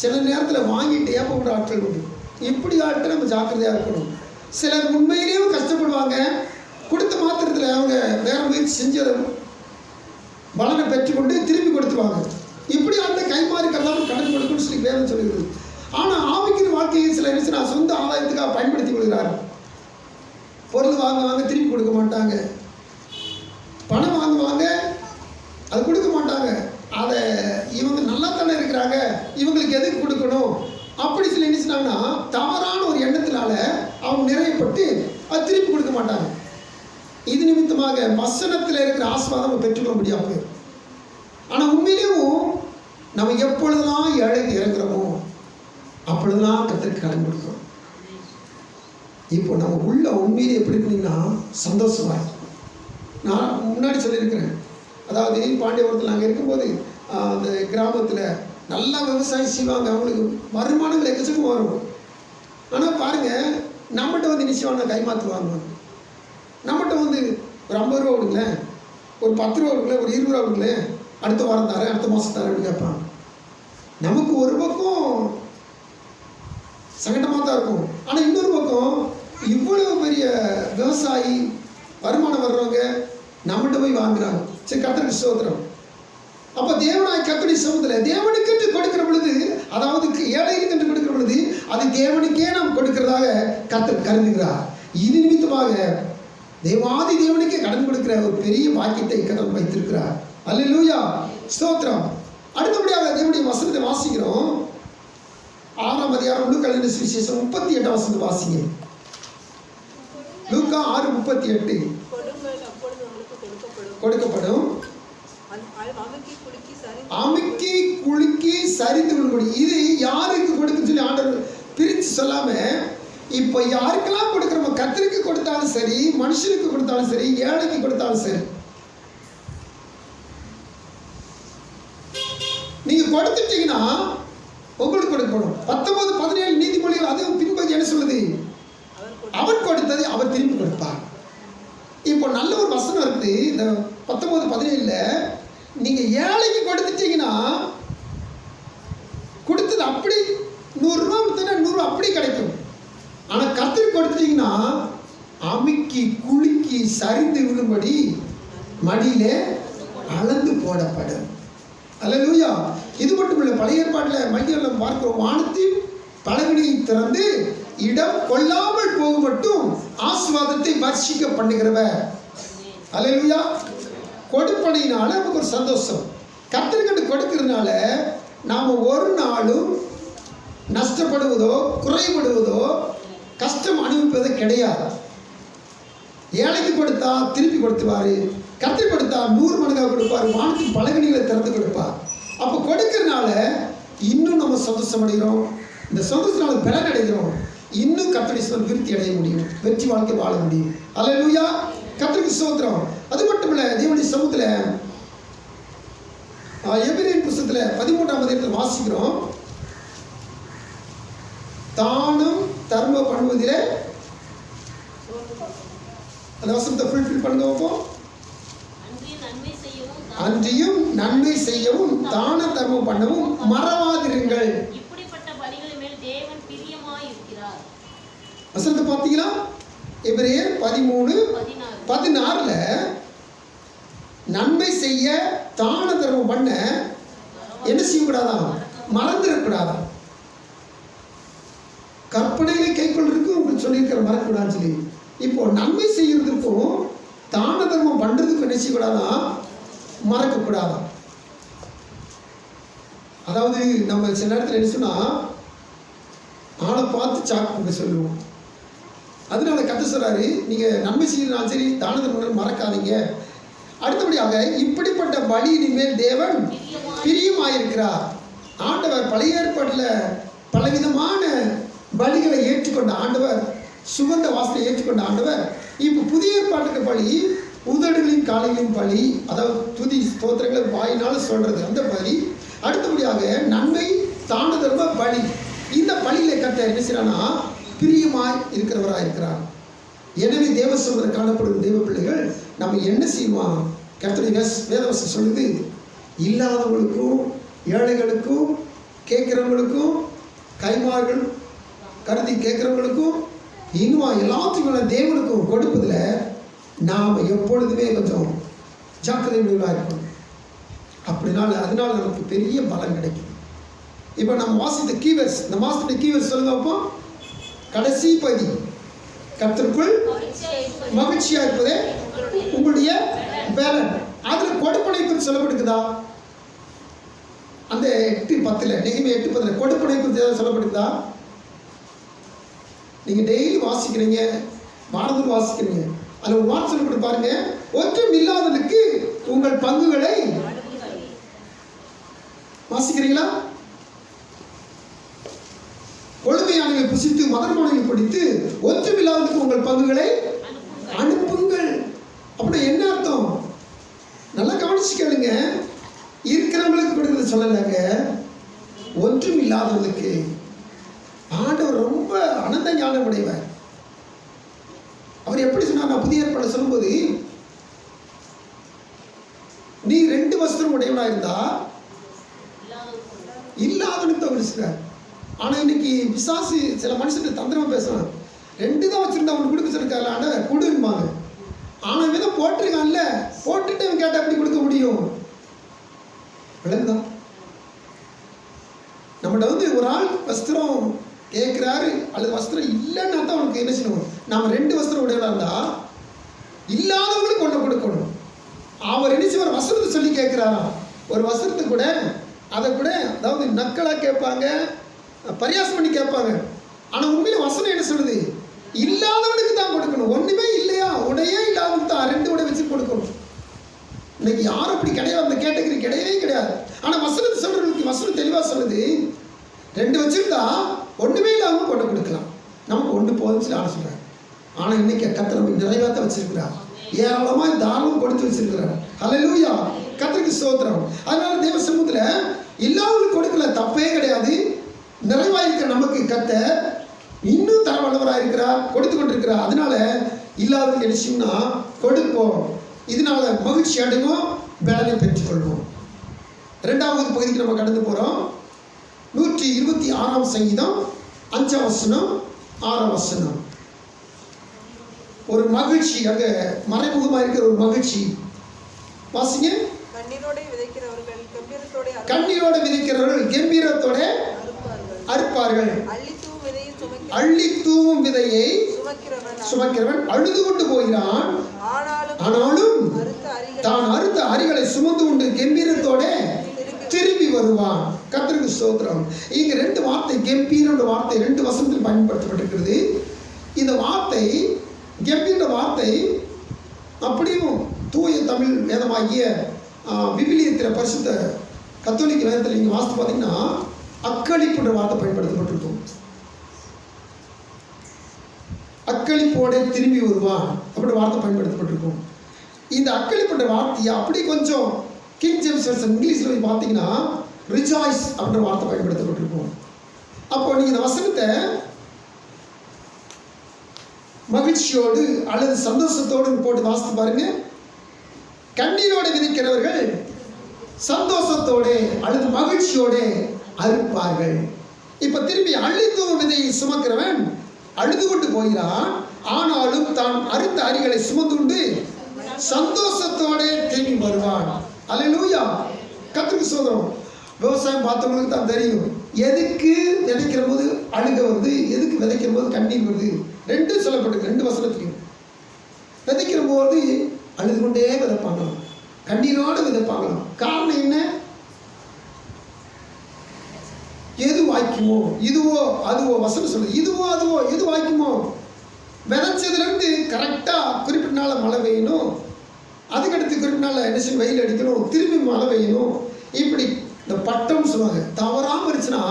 சில நேரத்தில் வாங்கிட்டு ஏற்படுற ஆட்கள் உண்டு. இப்படி ஆட்கள் நம்ம ஜாக்கிரதையாக இருக்கணும். சிலர் உண்மையிலேயும் கஷ்டப்படுவாங்க, கொடுத்த மாத்திரத்தில் அவங்க வேற முயற்சி செஞ்ச பலனை பெற்றுக்கொண்டு திருப்பி கொடுத்துருவாங்க. இப்படி ஆட்ட கைமாறி கல்லாமல் கடன் கொடுக்கணும்னு சொல்லி வேதம் சொல்லுகிறது. ஆனால் ஆவிக்கிற வாழ்க்கையை சில என்ன சொந்த ஆதாயத்துக்காக பயன்படுத்தி கொள்கிறார். பொருள் வாங்குவாங்க, திருப்பி கொடுக்க மாட்டாங்க. பணம் வாங்குவாங்க, அது கொடுக்க மாட்டாங்க. அதை இவங்க நல்லா தானே இருக்கிறாங்க, இவங்களுக்கு எதுக்கு கொடுக்கணும் அப்படி சொல்லி என்ன சொன்னாங்கன்னா தவறான ஒரு எண்ணத்தினால அவங்க நிறையப்பட்டு அது திருப்பி கொடுக்க மாட்டாங்க. இது நிமித்தமாக வசனத்தில் இருக்கிற ஆசீர்வாதம் நம்ம பெற்றுக்கொள்ள முடியாது. ஆனால் உண்மையிலேயும் நம்ம எப்பொழுதெல்லாம் ஏழைக்கு இறங்குறோமோ அப்பொழுதெல்லாம் கர்த்தருக்கு கடன் கொடுக்கிறோம். இப்போ நம்ம உள்ள உண்மையிலே எப்படி இருக்கீங்கன்னா சந்தோஷமா இருக்கும். நான் முன்னாடி சொல்லியிருக்கிறேன், அதாவது பாண்டியபுரத்தில் நாங்கள் இருக்கும்போது அந்த கிராமத்தில் நல்லா விவசாயம் செய்வாங்க, அவங்களுக்கு வருமானங்கள் எக்கச்சக்கம் வரும். ஆனால் பாருங்கள், நம்மகிட்ட வந்து நிச்சயமான கைமாற்று வாங்குவாங்க. நம்மகிட்ட வந்து ஒரு 50 ரூபா கொடுங்களேன், ஒரு 10 ரூபா கொடுங்களேன், ஒரு 20 ரூபா கொடுங்களேன், அடுத்த வாரம் தரேன், அடுத்த மாதம் தரேன் அப்படின்னு கேட்பாங்க. நமக்கு ஒரு பக்கம் சங்கடமாக தான் இருக்கும். ஆனால் இன்னொரு பக்கம் இவ்வளவு பெரிய விவசாயி வருமானம் வர்றவங்க நம்மகிட்ட போய் வாங்குறாங்க. சரி, கர்த்தருக்கு ஸ்தோத்திரம். அப்போ தேவனாய் கர்த்தருடைய சமூகத்தில் தேவனுக்கு என்று கொடுக்கிற பொழுது, அதாவது ஏழைகளுக்கு என்று கொடுக்கிற பொழுது அது தேவனுக்கே நாம் கொடுக்கிறதாக கர்த்தர் கருதுகிறார். இது நிமித்தமாக தேவாதி தேவனுக்கே கடன் கொடுக்கிற ஒரு பெரிய பாக்கியத்தை கர்த்தர் வைத்திருக்கிறார். அல்லேலூயா, ஸ்தோத்திரம். அடுத்தபடியாக தேவனுடைய வசனத்தை வாசிக்கிறோம். 6ஆம் அதிகாரம் லூக்கா எழுதின சுவிசேஷம் 38ஆம் வசனத்தை வாசிங்க. லூக்கா 6:38. கொடுக்கப்படும், அமுக்கி குலுக்கி சரிந்து விடும்படி. இது யாருக்கு கொடுக்குன்னு சொல்லி ஆண்டவர் பிரித்து சொல்லாம, இப்போ யாருக்கெல்லாம் கொடுக்குறோமோ, கர்த்தருக்கு கொடுத்தாலும் சரி, மனுஷனுக்கு கொடுத்தாலும் சரி, ஏழைக்கு கொடுத்தாலும் சரி, நீங்க கொடுத்துட்டீங்கன்னா உங்களுக்கு கொடுக்கணும். 19-17 நீதிமொழிகள் அதுவும் பின்பகுதி என்ன சொல்லுது? அவர் கொடுத்தது அவர் திரும்பி கொடுப்பார். இப்போ நல்ல ஒரு வசனம் இருக்குது இந்த 19-17. நீங்க ஏழைக்கு கொடுத்துட்டீங்கன்னா கொடுத்தது அப்படி 100 ரூபா கொடுத்தா 100 ரூபா அப்படி கிடைக்கும். ஆனா கர்த்தருக்கு கொடுத்துட்டீங்கன்னா அமுக்கி குலுக்கி சரிந்து விடும்படி மடியிலே அளந்து போடப்படும். அல்லேலூயா. இது மட்டும் இல்லை, பழைய ஏற்பாட்டில் மல்கியாலம் பார்க்கிறோம், வானத்தின் பலகணியை திறந்து இடம் கொள்ளாமல் போக மட்டும் ஆசீர்வாதத்தை வர்ஷிக்க பண்ணுகிறவர். அல்லேலூயா. கொடுப்பனையினால நமக்கு ஒரு சந்தோஷம். கர்த்தருக்கு கொடுக்கிறதுனால நாம் ஒரு நாளும் நஷ்டப்படுவதோ குறைபடுவதோ கஷ்டம் அனுபவிப்பதோ கிடையாது. ஏழைக்கு கொடுத்தா திருப்பி கொடுத்துவாரு, கர்த்தருக்கு கொடுத்தா 100 மடங்காக கொடுப்பார், வானத்தின் பலகணிகளை திறந்து கொடுப்பார். அப்போ கொடுக்கறதுனால இன்னும் நம்ம சந்தோஷம் அடைகிறோம், இந்த சந்தோஷத்தினால பலன் அடைகிறோம், இன்னும் கர்த்தருடைய விருத்தி அடைய முடியும், வெற்றி வாழ்க்கை வாழ முடியும். அல்லேலூயா, கர்த்தருக்கு ஸ்தோத்திரம். அது மட்டும் இல்லை, தேவனுடைய சமூகத்தில் எபிரேயர் புத்தகத்தில் 13ஆம் அதிகாரத்தில் வாசிக்கிறோம், தானும் தர்ம பண்ணுவதிலே அந்த வசனத்தை ஃபுல்ஃபில் பண்ணுங்க. அன்றியும் நன்மை செய்யவும் தான தர்மம் பண்ணவும் மறவாதிருங்கள். இப்படிப்பட்ட பலிகளின் மேல் தேவன் பிரியமாய் இருக்கிறார். வசனத்தை பார்த்தீங்களா? எபிரேயர் 13:16 நன்மை செய்ய தான தர்மம் பண்ண என்ன செய்யக்கூடாதா? மறந்துடக்கூடாதா? கற்பனைகளை கைக்கொள்றதுக்கும் உங்களுக்கு சொல்லியிருக்கிற மறக்கக்கூடாதுன்னு சொல்லி. இப்போ நன்மை செய்யறதுக்கும் தான தர்மம் பண்றதுக்கும் என்ன செய்யக்கூடாதா? மறக்கக்கூடாதா? அதாவது நம்ம சில நேரத்தில் என்ன சொன்னா ஆளை பார்த்து சாக்கு சொல்லுவோம். அதனால கர்த்தர் சொல்றாரு, நீங்க நன்மை செய்யறதுனாலும் சரி தான தர்மம் மறக்காதீங்க. அடுத்தபடியாக இப்படிப்பட்ட பலியின் மேல் தேவன் பிரியமாயிருக்கிறார். ஆண்டவர் பழைய ஏற்பாட்டில் பலவிதமான பலிகளை ஏற்றுக்கொண்ட ஆண்டவர், சுகந்த வாசனை ஏற்றுக்கொண்ட ஆண்டவர், இப்போ புதிய ஏற்பாட்டுக்கு பலி உதடுகளின் காலைகளின் பலி, அதாவது துதி ஸ்தோத்திரங்களை வாயினால் சொல்றது அந்த பலி. அடுத்தபடியாக நன்மை தான தர்ம பலி. இந்த பலியில கர்த்தர் என்ன செய்யறானா? பிரியமாய் இருக்கிறவராக இருக்கிறார். எனவே தேவ சமூகத்தில் காணப்படும் தேவ பிள்ளைகள் நம்ம என்ன செய்வோம்? கர்த்தருடைய வேதவசனம் சொல்லுது, இல்லாதவங்களுக்கும் ஏழைகளுக்கும் கேட்கிறவங்களுக்கும் கைமார்கள் கருதி கேட்கிறவங்களுக்கும் இன்னும் எல்லாத்துக்கும் தேவனுக்கும் கொடுப்பதில் நாம் எப்பொழுதுமே கொஞ்சம் ஜாக்கிரதை உள்ளவர்களாக இருக்கணும். அப்படினால அதனால நமக்கு பெரிய பலன் கிடைக்கும். இப்போ நம்ம வாசித்த கீவர்ஸ், இந்த மாசத்துடைய கீவர்ஸ் சொல்லுங்க. அப்போ கடைசி பகுதி, கர்த்தருக்குள் மகிழ்ச்சியா இருப்பதே உங்களுடைய பலன். அதுல கொடுப்பனை குறித்து சொல்லப்படுக்குதா? அந்த 8:10 நெகேமியா 8:10 கொடுப்பனை குறித்து ஏதாவது சொல்லப்படுக்குதா? நீங்க டெய்லி வாசிக்கிறீங்க, வாரத்தில் வாசிக்கிறீங்க. அதுல ஒரு வார்த்தை சொல்லப்பட்டு பாருங்க, ஒன்றும் இல்லாததுக்கு உங்கள் பங்குகளை வாசிக்கிறீங்களா? கொழுமையானவை புசித்து மதர்மானவை படித்து ஒன்றும் இல்லாததுக்கு உங்கள் பங்குகளை அனுப்புங்கள். அப்படின்னா என்ன அர்த்தம்? நல்லா கவனிச்சு கேளுங்க. இருக்கிறவங்களுக்கு கொடுக்கிறது சொல்லலைங்க, ஒன்றும் இல்லாதவர்களுக்கு. ஆண்டவர் ரொம்ப அனந்த ஞானம் உடையவர். அவர் எப்படி சொன்னார்? நான் புதிய ஏற்பாடு சொல்லும்போது, நீ 2 வஸ்திரம் உடையவனா இருந்தா இல்லாதவனுக்கு தான் விடுச்சுறார். ஆனா இன்னைக்கு பிசாசு சில மனுஷன் தந்திரமா பேசுறான். 2 தான் வச்சிருந்தா அவனுக்கு கொடுக்க சொல்லிருக்காரு, ஆனா கொடுப்பாங்க. ஆனா இவன் போட்டிருக்கான்ல, போட்டுட்டு அவன் கேட்டா எப்படி கொடுக்க முடியும்? விளங்குதான்? நம்மகிட்ட ஒரு ஆள் வஸ்திரம் கேட்கிறாரு அல்லது வஸ்திரம் இல்லைன்னா தான் அவனுக்கு என்ன செய்யணும்? நாம 2 வஸ்திரம் உடையவா இருந்தா இல்லாதவங்களுக்கு ஒன்று கொடுக்கணும். அவர் என்ன செய்வார்? வஸ்திரத்தை சொல்லி கேட்கிறாரா? ஒரு வஸ்திரத்தை கூட அதை கூட அதாவது நக்கலா கேட்பாங்க, பரியாசம் பண்ணி கேட்பாங்க. ஆனா உண்மையில வசனம் என்ன சொல்லுது? இல்லாதவனுக்கு தான் கொடுக்கணும். ஒண்ணுமே இல்லையா, உடையே இல்லாதவனுக்கு தான் 2 உடை வச்சு கொடுக்கணும். இன்னைக்கு யாரும் அப்படி கிடையாது, அந்த கேட்டகரி கிடையவே கிடையாது. ஆனா வசனத்தை சொல்றவங்களுக்கு வசனம் தெளிவா சொல்லுது, 2 வச்சிருந்தா ஒண்ணுமே இல்லாம கொண்டு கொடுக்கலாம். நமக்கு 1 போதும்னு சொல்லி ஆன சொல்றாரு. ஆனா இன்னைக்கு கர்த்தர் நம்ம நிறைவா தான் வச்சிருக்கிறார். ஏராளமா தானம் கொடுத்து வச்சிருக்கிறார். ஹல்லேலூயா, கர்த்தருக்கு ஸ்தோத்திரம். அதனால தேவ சமூகத்துல இல்லாதவங்களுக்கு கொடுக்கல, தப்பே கிடையாது. நிறைவா இருக்கிற நமக்கு கர்த்தர் இன்னும் தர வல்லவராக இருக்கிறார், கொடுத்து கொண்டிருக்கிறார். அதனால இல்லாதவங்களுக்கு என்ன செய்யணும்னா கொடுப்போம். இதனால மகிழ்ச்சி அடைவோம், பலனை பெற்றுக்கொள்வோம். 2வது பகுதிக்கு நம்ம கடந்து போறோம். 126ஆம் சங்கீதம் 5ஆம் வசனம் 6ஆம் வசனம். ஒரு மகிழ்ச்சி, அங்க மறைமுகமாக இருக்கிற ஒரு மகிழ்ச்சி. வாசிங்க. கண்ணீரோட விதைக்கிறவர்கள் கம்பீரத்தோட அறுப்பார்கள். அள்ளி தூவும் விதையை சுமக்கிறவன் அழுது கொண்டு போகிறான், ஆனாலும் தான் அறுத்த அரிகளை சுமந்து கொண்டு கம்பீரத்தோட திரும்பி வருவான். கர்த்தருக்கு ஸ்தோத்திரம். இங்க 2 வார்த்தை கம்பீரன்ற வார்த்தை 2 வசனத்தில் பயன்படுத்தப்பட்டிருக்கிறது. இந்த வார்த்தை கம்பீர வார்த்தை அப்படியும் தூய தமிழ் வேதமாகிய விவிலியத்தில் பரிசுத்த கத்தோலிக்க வேதத்தில் நீங்க வாசித்து பார்த்தீங்கன்னா அக்களிப்புன்ற வார்த்தை பயன்படுத்தப்பட்டிருக்கும். அக்களிப்போட திரும்பி வருவான் அப்படி வார்த்தை பயன்படுத்தப்பட்டிருக்கும். இந்த அக்களிப்புன்ற வார்த்தையை அப்படி கொஞ்சம் கிங் ஜேம்ஸ் வெர்ஷன் இங்கிலீஷ்ல போய் பார்த்தீங்கன்னா ரிஜாய்ஸ் அப்படின்ற வார்த்தை பயன்படுத்தப்பட்டிருக்கும். அப்போ நீங்க இந்த வசனத்தை மகிழ்ச்சியோடு அல்லது சந்தோஷத்தோடு போட்டு வாசித்து பாருங்க. கண்ணீரோடு விதைக்கிறவர்கள் சந்தோஷத்தோடு அல்லது மகிழ்ச்சியோடு அறுப்பார்கள். இப்ப திரும்பி அள்ளித்தூவும் விதையை சுமக்கிறவன் அழுது கொண்டு போகிறான், ஆனாலும் தான் அறுத்த அரிகளை சுமந்துண்டு சந்தோஷத்தோட திரும்பி வருவான். அல்லேலூயா, கர்த்தருக்கு ஸ்தோத்திரம். விவசாயம் பார்த்தவங்களுக்கு தான் தெரியும், எதுக்கு நினைக்கிற போது அழுக வருது, எதுக்கு விதைக்கும் போது கண்ணீர் வருது. ரெண்டும் சொல்லப்பட்டிருக்கு, 2 வசனத்திலையும். விதைக்கிற போது அழுது கொண்டே விதைப்பாங்களாம், கண்ணீரோடு விதைப்பாங்களாம். காரணம் என்ன? எது வாய்க்குமோ, இதுவோ அதுவோ, வசனம் சொல்லுது, இதுவோ அதுவோ எது வாய்க்குமோ. விதைச்சதுலேருந்து கரெக்டாக குறிப்பிட்ட நாள் மழை பெய்யணும், அதுக்கடுத்து குறிப்பிட்ட நாள் என்ன செய்யும், வெயில் அடிக்கணும், திரும்பி மழை பெய்யணும். இப்படி இந்த பட்டம் சொல்லுவாங்க, தவறாமல் இருந்துச்சுன்னா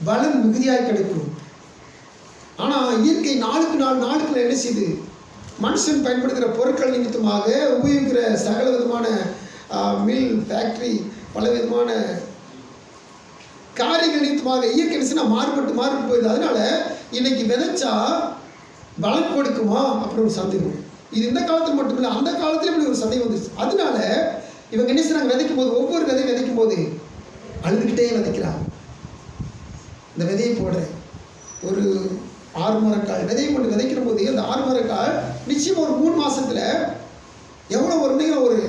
பலன் மிகுதியாக கிடைக்கும். ஆனால் இயற்கை நாளுக்கு நாள் என்ன செய்யுது, மனுஷன் பயன்படுத்துகிற பொருட்கள் நிமித்தமாக உபயோகிக்கிற சகல விதமான மில், ஃபேக்ட்ரி, பல விதமான காரியங்கள் நிமித்தமாக இயற்கை என்ன மாறுபட்டு போயிடுது. அதனால இன்னைக்கு விதைச்சா பலன் கொடுக்குமா அப்படின்னு ஒரு சந்தேகம். இது இந்த காலத்தில் மட்டும் இல்லை, அந்த காலத்தில் இப்படி ஒரு சந்தேகம் வந்துச்சு. அதனால இவங்க என்ன செய்றாங்க, விதைக்கும் போது ஒவ்வொரு விதையும் விதைக்கும் போது அழுதுகிட்டே விதைக்கிறாங்க. இந்த விதையை போடுறேன், ஒரு 6 மரக்கால் விதையை கொண்டு விதைக்கிற போது அந்த 6 மரக்கால் நிச்சயம் ஒரு 3 மாசத்துல எவ்வளோ வரும்னா ஒரு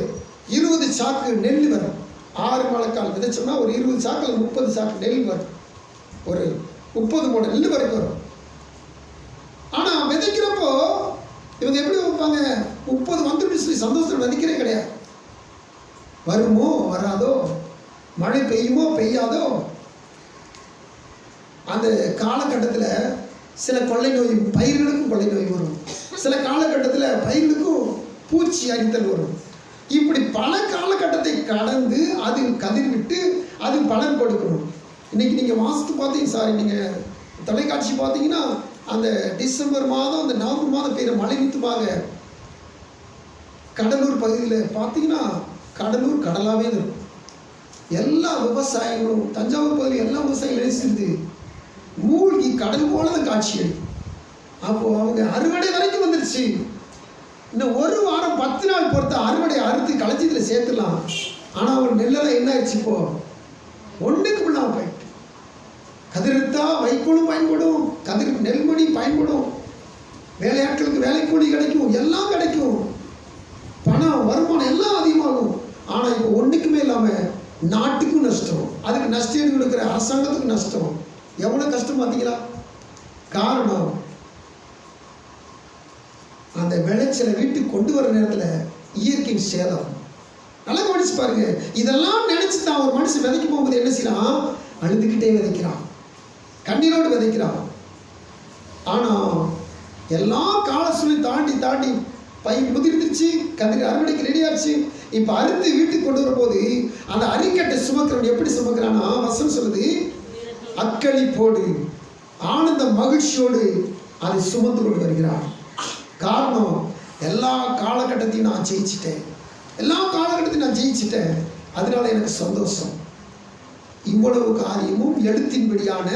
20 சாக்கு நெல் வரும். 6 மரக்கால் விதைச்சோம்னா ஒரு 20 சாக்கு 30 சாக்கு நெல் வரும், ஒரு 30 மூட்டை நெல் வரைக்கும் வரும். ஆனால் விதைக்கிறப்போ இவங்க எப்படி வைப்பாங்க, 30 வந்துட்டு சொல்லி சந்தோஷத்தில் விதைக்கிறே கிடையாது. வருமோ வராதோ, மழை பெய்யுமோ பெய்யாதோ. அந்த காலகட்டத்தில் சில கொள்ளை நோய், பயிர்களுக்கும் கொள்ளை நோய் வரும், சில காலகட்டத்தில் பயிர்களுக்கும் பூச்சி அரித்தல் வரும். இப்படி பல காலகட்டத்தை கடந்து அது கதிர் விட்டு அது பலன் கொடுக்கணும். இன்னைக்கு நீங்கள் வாசித்து பார்த்தீங்க, நீங்கள் தொலைக்காட்சி பார்த்தீங்கன்னா அந்த டிசம்பர் மாதம், அந்த நவம்பர் மாதம் பெய்கிற மழை நிமித்தமாக கடலூர் பகுதியில் பார்த்தீங்கன்னா கடலூர் கடலாகவே இருக்கும். எல்லா விவசாயிகளும் தஞ்சாவூர் பகுதியில் எல்லா விவசாயிகளும் நினைச்சிருந்து மூழ்கி கடல் போல தான் காட்சி அளிக்கும். அப்போது அவங்க அறுவடை வரைக்கும் வந்துடுச்சு. இன்னும் 1 வாரம் 10 நாள் பொறுத்த அறுவடை அறுத்து களஞ்சியத்தில் சேர்த்துடலாம். ஆனால் அவங்க நெல்லெல்லாம் என்ன ஆயிடுச்சு, இப்போ ஒன்றுக்கு முன்னாள் போயிட்டு. கதிர்த்தா வைக்கோலும் பயன்படும், கதிர் நெல்மணி பயன்படும், வேலையாட்களுக்கு வேலைக்கூலி கிடைக்கும், எல்லாம் கிடைக்கும், பணம் வருமானம் எல்லாம் அதிகமாகும். ஆனால் இப்போ ஒன்றுக்குமே இல்லாமல் நாட்டுக்கும் நஷ்டம், அதுக்கு நஷ்டம் கொடுக்குற அரசாங்கத்துக்கு நஷ்டம். எவ்வளோ கஷ்டம் பார்த்தீங்களா? காரணம் அந்த விளைச்சலை வீட்டுக்கு கொண்டு வர நேரத்தில் இயற்கை சேதம். நல்லா கவனிச்சு பாருங்க. இதெல்லாம் நினைச்சு தான் ஒரு மனுஷன் விதைக்க போகும்போது என்ன செய்யறான், அழுதுகிட்டே விதைக்கிறான், கண்ணீரோடு விதைக்கிறான். ஆனால் எல்லா கால சூழலை தாண்டி பயிர் முதிர்ந்துச்சு, கதிர் அறுவடைக்கு ரெடியாச்சு. இப்போ அறுத்து வீட்டுக்கு கொண்டு வரும்போது அந்த அரிக்கட்டை சுமக்கிறவன் எப்படி சுமக்கிறான்னா, வசனம் சொல்லுது, அக்களிப்போடு ஆனந்த மகிழ்ச்சியோடு அதை சுமந்து கொண்டு வருகிறான். காரணம், எல்லா காலகட்டத்தையும் நான் ஜெயிச்சிட்டேன், எல்லா காலகட்டத்தையும் நான் ஜெயிச்சிட்டேன், அதனால எனக்கு சந்தோஷம். இவ்வளவு காரியமும் எழுத்தின்படியான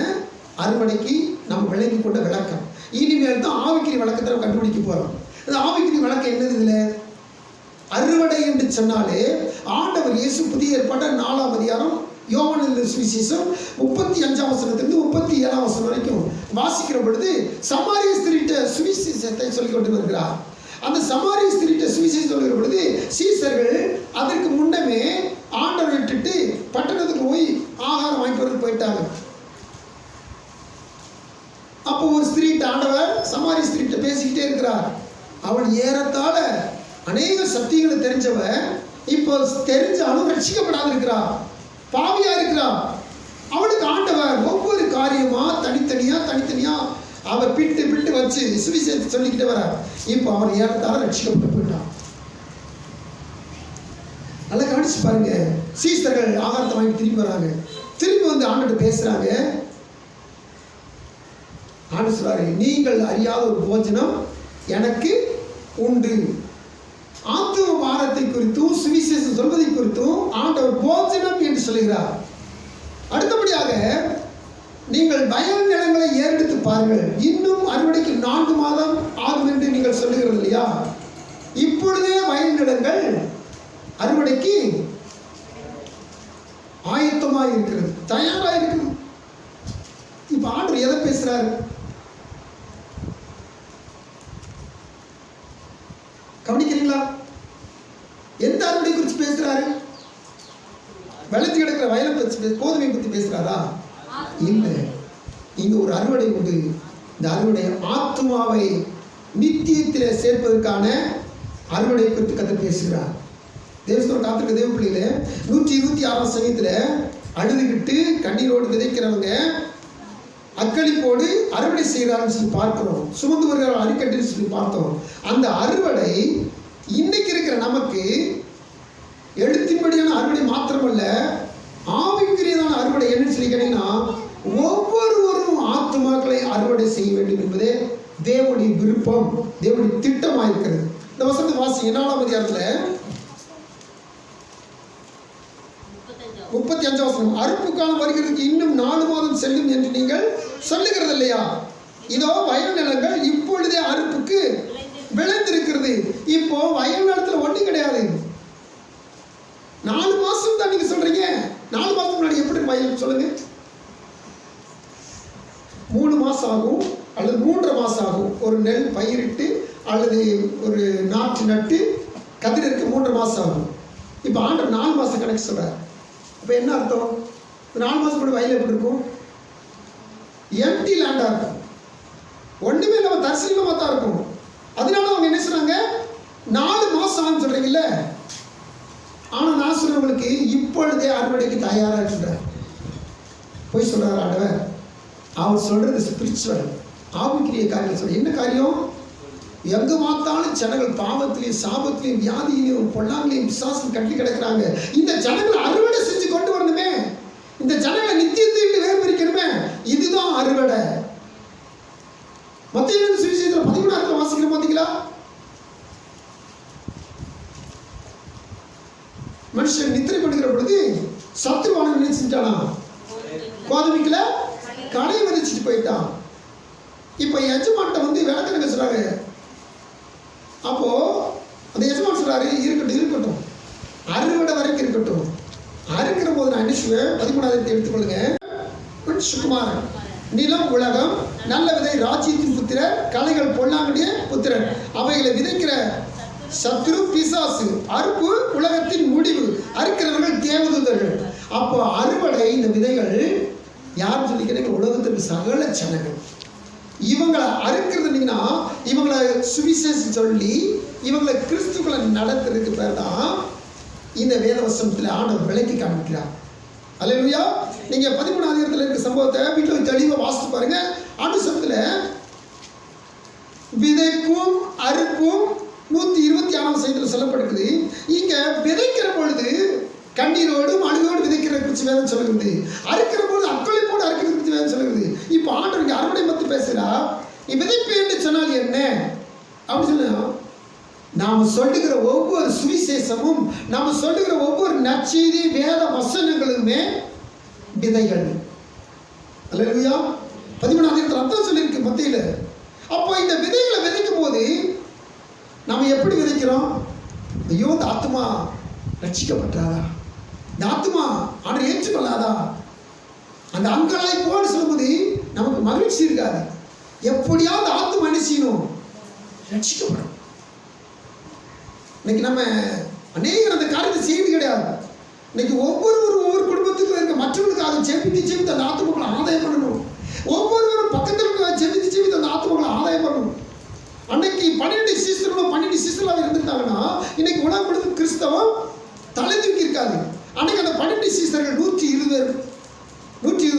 அறுவடைக்கு நம்ம விளங்கி கொண்ட விளக்கம். இனிமேல் தான் ஆவிக்குரிய விளக்கத்தை நம்ம கண்டுபிடிக்க போகிறோம். இந்த ஆவிக்குரிய விளக்கம் என்னது? இதில் அறுவடை என்று சொன்னாலே ஆண்டவர் இயேசு புதிய ஏற்பாடு 4ஆம் அதிகாரம் யோவான் சுவிசேஷம் 35ஆம் வசனத்திலிருந்து 37ஆம் வசனம் வரைக்கும் வாசிக்கிற பொழுது சமாரிய ஸ்திரீட்ட சுவிசேஷத்தை சொல்லிக் கொண்டு வருகிறார். அந்த சமாரிய ஸ்திரீட்ட சுவிசேஷம் சொல்லுகிற பொழுது சீசர்கள் அதற்கு முன்னமே ஆண்டவர் விட்டுட்டு பட்டணத்துக்கு போய் ஆகாரம் வாங்கிட்டு வரது போயிட்டாங்க. அப்போ ஒரு ஸ்திரீட்ட ஆண்டவர் சமாரிய ஸ்திரீட்ட பேசிக்கிட்டே இருக்கிறார். அவள் ஏறத்தாழ அநேக சத்தியங்களை தெரிஞ்சவன், இப்போ தெரிஞ்சாலும் ரட்சிக்கப்படாது இருக்கிறார், பாவியா இருக்கிறார். அவளுக்கு ஆண்டவர் ஒவ்வொரு காரியமா தனித்தனியா அவர் பிட்டு வச்சு சுவிசேஷத்தை சொல்லிக்கிட்டே வர. இப்போ அவர் ஏறத்தாழ ரட்சிக்கப்பட்டு போயிட்டான். நல்லா கவனிச்சு பாருங்க. சீசர்கள் ஆகாரத்தை வாங்கி திரும்பி வராங்க. திரும்பி வந்து ஆண்டவர்கிட்ட பேசுறாங்க. ஆண்டு சொல்றாரு, நீங்கள் அறியாத ஒரு போஜனம் எனக்கு உண்டு. ஆத்தும பாரத்தை குறித்தும் சுவிசேஷம் சொல்வதை குறித்தும் ஆண்டவர் போஜனம் என்று சொல்லுகிறார். அடுத்தபடியாக, நீங்கள் வயல் நிலங்களை ஏறெடுத்து பாருங்கள், இன்னும் அறுவடைக்கு 4 மாதம் ஆகும் என்று நீங்கள் சொல்லுகிறது இல்லையா? இப்பொழுதே வயல் நிலங்கள் அறுவடைக்கு ஆயத்தமாக இருக்கிறது, தயாராக இருக்கு. இப்ப ஆண்டவர் எதை பேசுறாரு? கவனிக்கிறீங்களா? எந்த அறுவடை குறித்து பேசுறாரு? வெள்ளத்து கிடக்கிற வயலை பற்றி, கோதுமை பற்றி பேசுறாரா? இல்லை. இங்க ஒரு அறுவடை உண்டு. இந்த அறுவடை ஆத்மாவை நித்தியத்தில் சேர்ப்பதற்கான அறுவடை குறித்து கர்த்தர் பேசுகிறார். தேவஸ்தோட காத்திருக்க தேவ பிள்ளைகளே, 126ஆம் சங்கீதத்தில் அழுதுகிட்டு கண்ணீரோடு விதைக்கிறவங்க அக்களிப்போடு அறுவடை செய்கிறான்னு சொல்லி பார்க்கிறோம். சுமந்து வருகிற அரிக்கட்டுன்னு சொல்லி பார்த்தோம். அந்த அறுவடை இன்னைக்கு இருக்கிற நமக்கு எழுத்தின்படியான அறுவடை மாத்திரமல்ல, ஆவிக்குரியதான அறுவடை என்னன்னு சொல்லி கேட்டீங்கன்னா, ஒவ்வொருவரும் ஆத்துமாக்களை அறுவடை செய்ய வேண்டும் என்பதே தேவனுடைய விருப்பம், தேவனுடைய திட்டமாக இருக்கிறது. இந்த வசனத்தை வாசிங்க. 4ஆம் அதிகாரத்தில் 35 வசனம். அறுப்பு காலம் வருகிறதுக்கு இன்னும் 4 மாதம் செல்லும் என்று நீங்கள் சொல்லுகிறது இல்லையா? இதோ வயல் நிலங்கள் இப்பொழுதே அறுப்புக்கு விளைந்திருக்கிறது. இப்போ வயல் நிலத்தில் ஒன்றும் கிடையாது. 4 மாசம் தான் நீங்க சொல்றீங்க. 4 மாசம் முன்னாடி எப்படி வயல் சொல்லுங்க? 3 மாசம் ஆகும் அல்லது 3.5 மாசம் ஆகும். ஒரு நெல் பயிரிட்டு அல்லது ஒரு நாற்று நட்டு கதிர் இருக்க 3.5 மாசம் ஆகும். இப்போ ஆண்டவர் 4 மாசம் கணக்கு சொல்றார். அப்போ என்ன அர்த்தம்? 4 மாசம் கூட வயல் எப்படி இருக்கும்? எம்டி லேண்டா இருக்கும். ஒண்ணுமே நம்ம தரிசனமா தான் இருக்கும். அதனால அவங்க என்ன சொல்றாங்க? 4 மாசம் ஆகும் சொல்றீங்கல்ல. ஆனா நான் சொல்றவங்களுக்கு இப்பொழுதே அறுவடைக்கு தயாரா இருக்கிறார். போய் சொல்றாரு ஆண்டவர். அவர் சொல்றது ஸ்பிரிச்சுவல், ஆவிக்குரிய காரியம் சொல்ற. என்ன காரியம்? எங்க பார்த்தாலும் ஜனங்கள் பாவத்திலையும் சாபத்திலையும் வியாதியிலையும் பொல்லாங்களையும் பிசாசும் கட்டி கிடக்கிறாங்க. இந்த ஜனங்களை அறுவடை செஞ்சு கொண்டு வரணுமே, இந்த ஜனங்களை நித்தியத்தை விட்டு வேறுபிரிக்கணுமே. இதுதான் அறுவடை. மத்திய சுவிசேஷத்தில் 13 வாசிக்கிறோம் பார்த்தீங்களா? மனுஷன் நித்திரை பண்ணுகிற பொழுது சத்துருவான என்ன செஞ்சானா? கோதுமைக்குல கடையை விதைச்சிட்டு போயிட்டான். இப்போ எஜமான்ட்ட வந்து விளக்கணங்க சொல்றாங்க. அப்போ அந்த எஜமான் சொல்றாரு, இருக்கட்டும் அறுவடை வரைக்கும் இருக்கட்டும். அறுக்கிற போது நான் என்ன செய்வேன்? 13ஆவது எடுத்துக்கொள்ளுங்க. சுகுமாரன், நிலம் உலகம், நல்ல விதை ராஜ்யத்தின் புத்திரர், கலைகள் பொல்லாங்குடைய புத்திரர், அவைகளை விதைக்கிற சத்துரு பிசாசு, அறுப்பு உலகத்தின் முடிவு, அறுக்கிறவர்கள் தேவதூதர்கள். அப்போ அறுவடை இந்த விதைகள் யார் சொல்லிக்கிறீங்க? உலகத்திற்கு சகல ஜனங்கள். இவங்களை அறுக்கிறதுனா இவங்களை சுவிசேஷம் சொல்லி இவங்களை கிறிஸ்துக்களை நடத்துறதுக்கு பேர் தான் இந்த வேத வசனத்தில் ஆண்டவர் விளக்கி காண்பிக்கிறார். அல்லேலூயா. நீங்க 13ஆம் அதிகாரத்தில் இருக்க சம்பவத்தை வீட்டில் தெளிவாக வாசித்து பாருங்க. ஆண்டு சமயத்தில் விதைப்பும் அறுப்பும் 126ஆம் வசனத்தில் சொல்லப்படுகிறது. இங்க விதைக்கிற பொழுது கண்ணீரோடும் அழுகோடு விதைக்கிற குறித்து வேதம் சொல்லுகிறது. அறுக்கிற பொழுது அக்களிப்போடு அறுக்கிறது குறித்து வேதம் சொல்லுகிறது. இப்போ ஆண்டவருக்கு அறுவடை பற்றி பேசுகிறா. விதைப்பு என்று சொன்னால் என்ன அப்படின்னு சொன்னா, நாம் சொல்லுகிற ஒவ்வொரு சுவிசேஷமும், நாம் சொல்லுகிற ஒவ்வொரு நற்செய்தி வேத வசனங்களுமே விதைகள். அல்லேலூயா. 13ஆம் அதிகாரத்தில் அர்த்தம் சொல்லியிருக்கு மத்தியில். அப்போ இந்த விதைகளை விதைக்கும் போது நாம் எப்படி விதைக்கிறோம்? ஐயோ இந்த ஆத்மா ரட்சிக்கப்பட்டாரா, இந்த ஆத்மா ஆண்டவரை ஏற்றுக்கொள்ளாதா, அந்த அங்கலாய் போன்னு சொல்லும்போது நமக்கு மகிழ்ச்சி இருக்காது. எப்படியாவது ஆத்மா என்ன செய்யணும்? ரட்சிக்கப்படும். இன்னைக்கு நம்ம அநேகர் அந்த காரியத்தை செய்வது கிடையாது. இன்னைக்கு ஒவ்வொரு குடும்பத்துக்கும் இருக்க மற்றவர்களுக்காக ஜெபித்து அந்த ஆத்மாக்களை ஆதாயம் பண்ணணும். ஒவ்வொருவரும் பக்கத்தில் ஜெபித்து அந்த ஆத்மாக்களை ஆதாயம் பண்ணணும். அன்னைக்கு 12 சீசர்களாக இருந்திருந்தாங்கன்னா இன்னைக்கு உலகம் முழுவதும் கிறிஸ்தவம் தலை தூக்கி இருக்காது. அன்னைக்கு அந்த 12 சீசர்கள் 120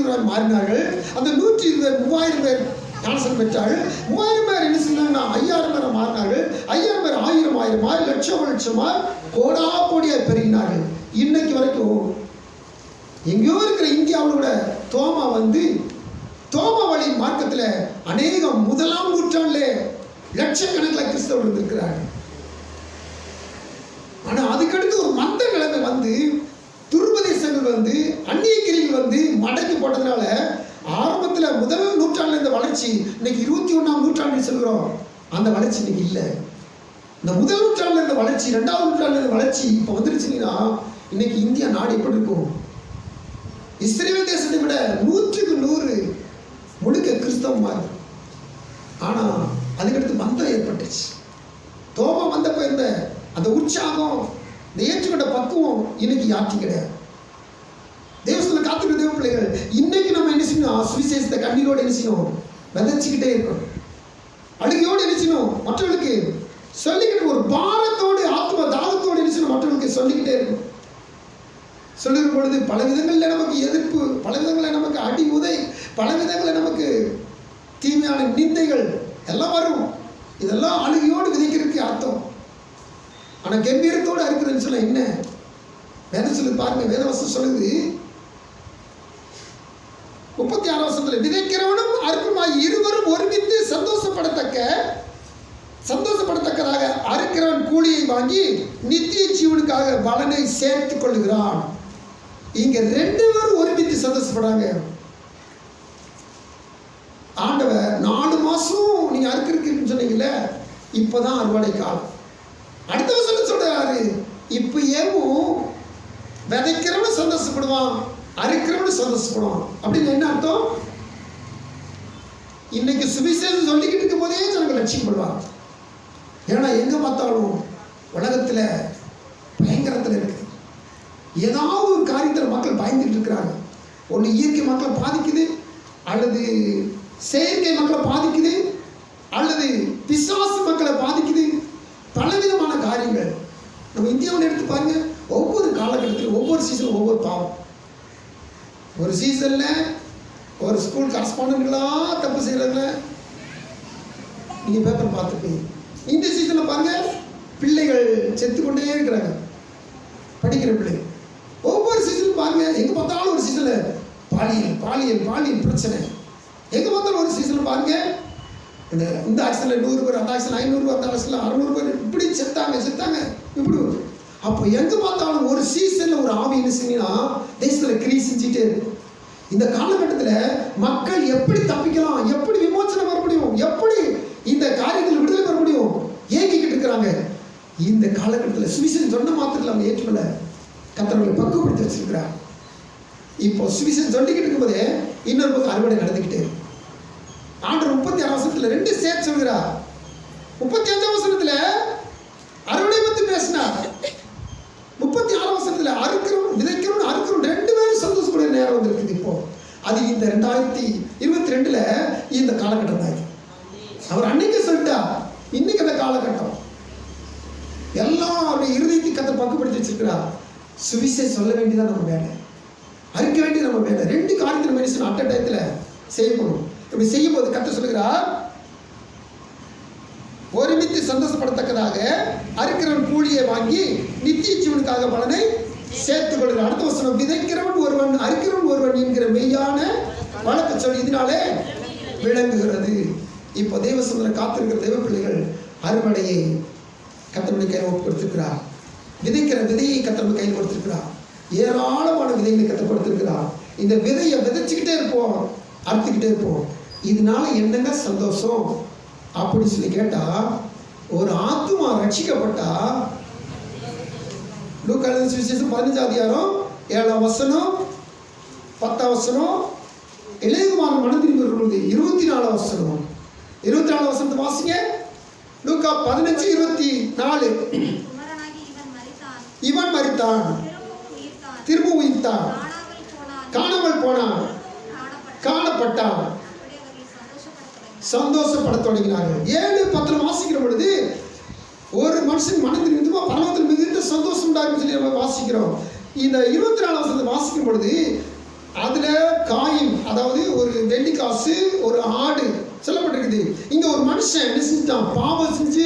பேர் மாறினார்கள். அந்த 120 பேர் 3000 பேர் ஞானஸ்நானம் பெற்றார்கள். 3000 பேர் என்ன செஞ்சாங்கன்னா 5000 பேரை மாறினார்கள். 5000 பேர் 1000 லட்சமாய் கோடா கோடியாய் பெருகினார்கள். இன்னைக்கு வரைக்கும் எங்கேயோ இருக்கிற இந்தியாவோட தோமா வந்து தோமா வழி மார்க்கத்தில் அநேகம் 1ஆம் நூற்றாண்டிலே லட்சக்கணக்கில் கிறிஸ்தவர்கள் இருந்திருக்கிறார்கள். ஆனால் அதுக்கடுத்து ஒரு மந்த நிலைமை வந்து துருபதேசங்கள் வந்து அந்நிய கிரிகள் வந்து மடக்கி போட்டதுனால ஆரம்பத்தில் 1 நூற்றாண்டில் இருந்த வளர்ச்சி இன்னைக்கு 21ஆம் நூற்றாண்டில் சொல்கிறோம். அந்த வளர்ச்சி இன்னைக்கு இல்லை. இந்த 1 நூற்றாண்டில் இருந்த வளர்ச்சி 2ஆம் நூற்றாண்டில் இருந்த வளர்ச்சி இப்போ வந்துருச்சுன்னா இன்னைக்கு இந்தியா நாடு எப்படி இருக்கும்? இஸ்ரேல் தேசத்தை விட 100க்கு 100 முழுக்க கிறிஸ்தவமாக இருக்கும். ஆனால் அதுக்கடுத்து மந்தம் ஏற்பட்டுச்சு. தோமா வந்தப்போ இருந்த அந்த உற்சாகம், இந்த ஏற்றுக்கொண்ட பக்குவம் இன்னைக்கு யாருக்கும் கிடையாது. தேவஸ்தல காத்துக்கிற தேவ பிள்ளைகள் இன்னைக்கு நம்ம என்ன செய்யணும்? சுவிசேஷத்தை கண்ணீரோடு என்ன செய்யணும்? விதைச்சிக்கிட்டே இருக்கணும். அழுகையோடு நினைச்சணும் மற்றவர்களுக்கு சொல்லிக்கிட்டு, ஒரு பாரத்தோடு ஆத்ம தாகத்தோடு நினைச்சணும் மற்றவர்களுக்கு சொல்லிக்கிட்டே இருக்கணும். சொல்லுகிற பொழுது பல விதங்களில் நமக்கு எதிர்ப்பு, பல விதங்களில் நமக்கு அடி உதை, பல விதங்களில் நமக்கு தீமையான நிந்தைகள் எல்லாம் வரும். இதெல்லாம் அழுகையோடு விதைக்கிறதுக்கு அர்த்தம். ஆனால் கம்பீரத்தோடு அறுக்கிறதுன்னு சொல்ல என்ன வேதம் சொல்லி பாருங்க. வேதவசம் சொல்லுது 36 வசனத்தில், விதைக்கிறவனும் அறுப்புமாய் இருவரும் ஒருமித்து சந்தோஷப்படத்தக்கதாக அறுக்கிறவன் கூலியை வாங்கி நித்திய ஜீவனுக்காக பலனை சேர்த்துக் கொள்கிறான். இங்க 2 பேரும் ஒருமித்து சந்தோஷப்படுறாங்க. ஆண்டவர் 4 மாசம் நீங்க அறுக்கிறீங்கன்னு சொன்னீங்கல்ல, இப்பதான் அறுவடை காலம். அடுத்த வருஷம் சொல்றாரு, இப்ப ஏவும் விதைக்கிறவனு சந்தோஷப்படுவான், அறுக்கிறவனு சந்தோஷப்படுவான். அப்படின்னு என்ன அர்த்தம்? இன்னைக்கு சுவிசேஷம் சொல்லிக்கிட்டு இருக்கும் போதே ஜனங்கள் லட்சியப்படுவாங்க. ஏன்னா எங்க பார்த்தாலும் உலகத்துல பயங்கரத்துல இருக்கு. ஏதாவது ஒரு காரியத்தில் மக்கள் பயந்துட்டு இருக்கிறாங்க. ஒன்று இயற்கை மக்களை பாதிக்குது, அல்லது செயற்கை மக்களை பாதிக்குது, அல்லது பிசாசு மக்களை பாதிக்குது. பலவிதமான காரியங்கள். நம்ம இந்தியாவில் எடுத்து பாருங்க, ஒவ்வொரு காலகட்டத்திலும் ஒவ்வொரு சீசனும் ஒவ்வொரு பாவம். ஒரு சீசன்ல ஒரு ஸ்கூல் கரஸ்பாண்டன்ட்லாம் தப்பு செய்யறதுல நீங்க பேப்பர் பார்த்துப்பீங்க. இந்த சீசன்ல பாருங்க, பிள்ளைகள் செத்து கொண்டே இருக்கிறாங்க, படிக்கிற பிள்ளைகள். ஒவ்வொரு சீசனும் பாருங்க, எங்க பார்த்தாலும் ஒரு சீசன்ல பாலியல் பிரச்சனை. எங்க பார்த்தாலும் ஒரு சீசன்ல பாருங்க, இந்த ஆக்சிடென்ட்ல 100 பேர், அந்த ஆக்சிடென்ட் 500 பேர், அந்த ஆக்சிடென்ட்ல 600 பேர் இப்படி செத்தாங்க இப்படி. அப்போ எங்க பார்த்தாலும் ஒரு சீசன்ல ஒரு ஆவி என்ன செய்யணும்னா தேசத்துல கிரியை செஞ்சுட்டே இருக்கும். இந்த காலகட்டத்தில் மக்கள் எப்படி தப்பிக்கலாம், எப்படி விமோசனம் வர முடியும், எப்படி இந்த காரியத்தில் விடுதலை பெற முடியும் ஏங்கிக்கிட்டு இருக்கிறாங்க. இந்த காலகட்டத்தில் சுவிசேஷம் சொன்ன மாத்திரத்தில் அவங்க ஏற்றுக்கொள்ள கர்த்தர்களை பக்குவப்படுத்தி வச்சிருக்கிறார். இப்போ சுவிசேஷம் சொல்லிக்கிட்டு இருக்கும்போதே இன்னொரு பக்கம் அறுவடை நடந்துக்கிட்டே. ஆண்டவர் 36 வசனத்தில் 2 சேர்த்து சொல்கிறார். 35 வசனத்தில் அறுவடை பற்றி பேசினார். 36 வசனத்தில் அறுக்கிறோம், விதைக்கிறோம், அறுக்கிறோம் 2 பேரும் சந்தோஷப்பட நேரம் வந்திருக்குது. இப்போ அது இந்த 2022ல் இந்த காலகட்டம் தான். அவர் அன்னைக்கு சொல்லிட்டா, இன்னைக்கு அந்த காலகட்டம் எல்லாம் அவருடைய இருதயத்தை கத்த பக்குவப்படுத்தி வச்சிருக்கிறார். சுவிசேஷம் சொல்ல வேண்டியதான் நம்ம வேலை, அறுக்க வேண்டியது நம்ம வேலை. 2 காரியத்தில் மனுஷன் அட்ட டயத்தில் செய்யணும். இப்படி செய்யும் போது கத்த சொல்லுகிறார், ஒருமித்து சந்தோஷப்படத்தக்கதாக அறுக்கிறவன் கூலியை வாங்கி நித்திய ஜீவனுக்காக பலனை சேர்த்துக் கொள்கிறார். அடுத்த வசனம், விதைக்கிறவன் ஒருவன் அறுக்கிறவன் ஒருவன் என்கிற மெய்யான வழக்கு சொல்லி இதனாலே விளங்குகிறது. இப்போ தேவசந்திர காத்திருக்கிற தேவ பிள்ளைகள் அறுவடையை கர்த்தருடைய கையில் ஒப்பு கொடுத்திருக்கிறார். விதைக்கிற விதையை கர்த்தருடைய கையில் கொடுத்திருக்கிறார். ஏராளமான விதைகளை கர்த்தர் கொடுத்திருக்கிறார். இந்த விதையை விதைச்சுக்கிட்டே இருப்போம், அறுத்துக்கிட்டே இருப்போம். இதனால என்னங்க சந்தோஷம் அப்படின்னு சொல்லி கேட்டா, ஒரு ஆத்துமா ரட்சிக்கப்பட்டா, லூக்கா எழுதின சுவிசேஷம் 15ஆம் அதிகாரம் 7ஆம் வசனம் 10ஆம் வசனம், இளையகுமாரன் மனம் திரும்பி வரும்பொழுது 24ஆம் வசனம், 24ஆம் வசனத்தை வாசிங்க. லூக்கா 15:24. இவன் மரித்தான், திரும்ப உயிர்த்தான், காணாமல் போனான், காணப்பட்டான். சந்தோஷப்பட தொடங்கினார்கள். 7:10 வாசிக்கிற பொழுது ஒரு மனுஷன் மனதில் இருந்துமா பரமத்தில் மிகுந்த சந்தோஷம் உண்டாகும் சொல்லி நம்ம வாசிக்கிறோம். இந்த 24ஆம் வசனத்தை வாசிக்கும் பொழுது அதுல காயின், அதாவது ஒரு வெள்ளிக்காசு, ஒரு ஆடு சொல்லப்பட்டிருக்குது. இங்க ஒரு மனுஷன் என்ன செஞ்சுட்டான், பாவம் செஞ்சு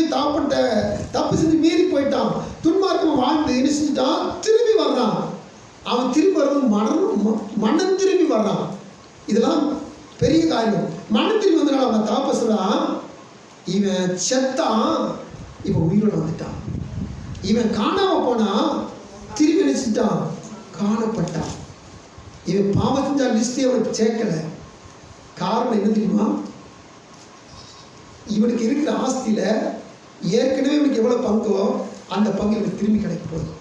தப்பு செஞ்சு மீறி போயிட்டான், துன்மார்க்கம் வாழ்ந்து என்ன செஞ்சுட்டான், திரும்பி வர்றான். அவன் திரும்பி வர்றது மனம் திரும்பி வர்றான். இதெல்லாம் பெரிய காரியம். மனம் திரும்பி வந்தனால அவன் தாப்ப சொல்றான், இவன் செத்தான், இவன் உயிரோட வந்துட்டான். இவன் காணாம போனா, திரும்பி நினைச்சிட்டான், காணப்பட்டான். இவன் பாவம் செஞ்சா லிஸ்ட் அவனுக்கு சேர்க்கல. காரணம் என்ன தெரியுமா, இவனுக்கு இருக்கிற ஆஸ்தியில ஏற்கனவே இவனுக்கு எவ்வளவு பங்கோ அந்த பங்கு இவனுக்கு திரும்பி கிடைக்க போகுது.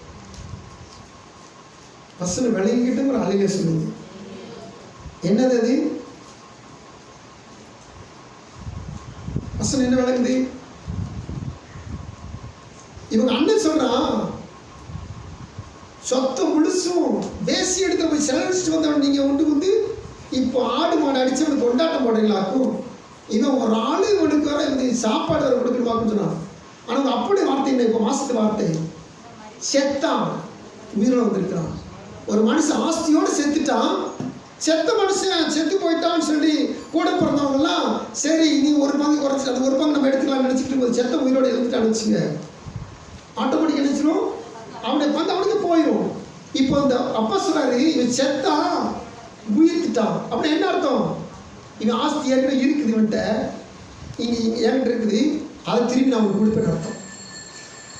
வசனம் விளையிக்கிட்டு ஒரு அலையில சொல்லுங்க. என்னது அது வசனம் என்ன விளங்குது? இவங்க அண்ணன் சொல்றான், சொத்தம் முழுசும் பேசி எடுத்து போய் செலவழிச்சுட்டு வந்தவன் நீங்க உண்டு வந்து இப்போ ஆடு மாடு அடிச்சவனுக்கு கொண்டாட்டம் போடுறீங்களாக்கும். இவன் ஒரு ஆளு இவனுக்கு வர இந்த சாப்பாடு வர கொடுக்கணுமாக்குன்னு சொன்னான். ஆனால் அப்படி வார்த்தை இல்லை. இப்போ மாசத்து வார்த்தை செத்தான் உயிரோட வந்திருக்கிறான். ஒரு மனுஷன் ஆஸ்தியோடு செத்துட்டான். செத்த மனுஷன் செத்து போயிட்டான்னு சொல்லி கூட பிறந்தவங்கலாம் சரி நீ ஒரு பங்கு குறைச்சி அந்த ஒரு பங்கு நம்ம எடுத்துக்கலாம்னு நினச்சிட்டு இருக்கும்போது செத்த உயிரோடு எழுந்துட்டான்னு வச்சுங்க, ஆட்டோமேட்டிக் நினைச்சிடும் அவனுடைய பங்கு அவனுக்கு போயிடும். இப்போ இந்த அப்பா சொல்றாரு இவன் செத்தான் உயிர்த்துட்டான். அப்படி என்ன அர்த்தம்? இவன் ஆஸ்தி ஏற்கனவே இருக்குது, இவன்கிட்ட இங்கே என்கிட்ட இருக்குது, அதை திரும்பி நான் அவனுக்கு கொடுப்பேன்னு அர்த்தம்.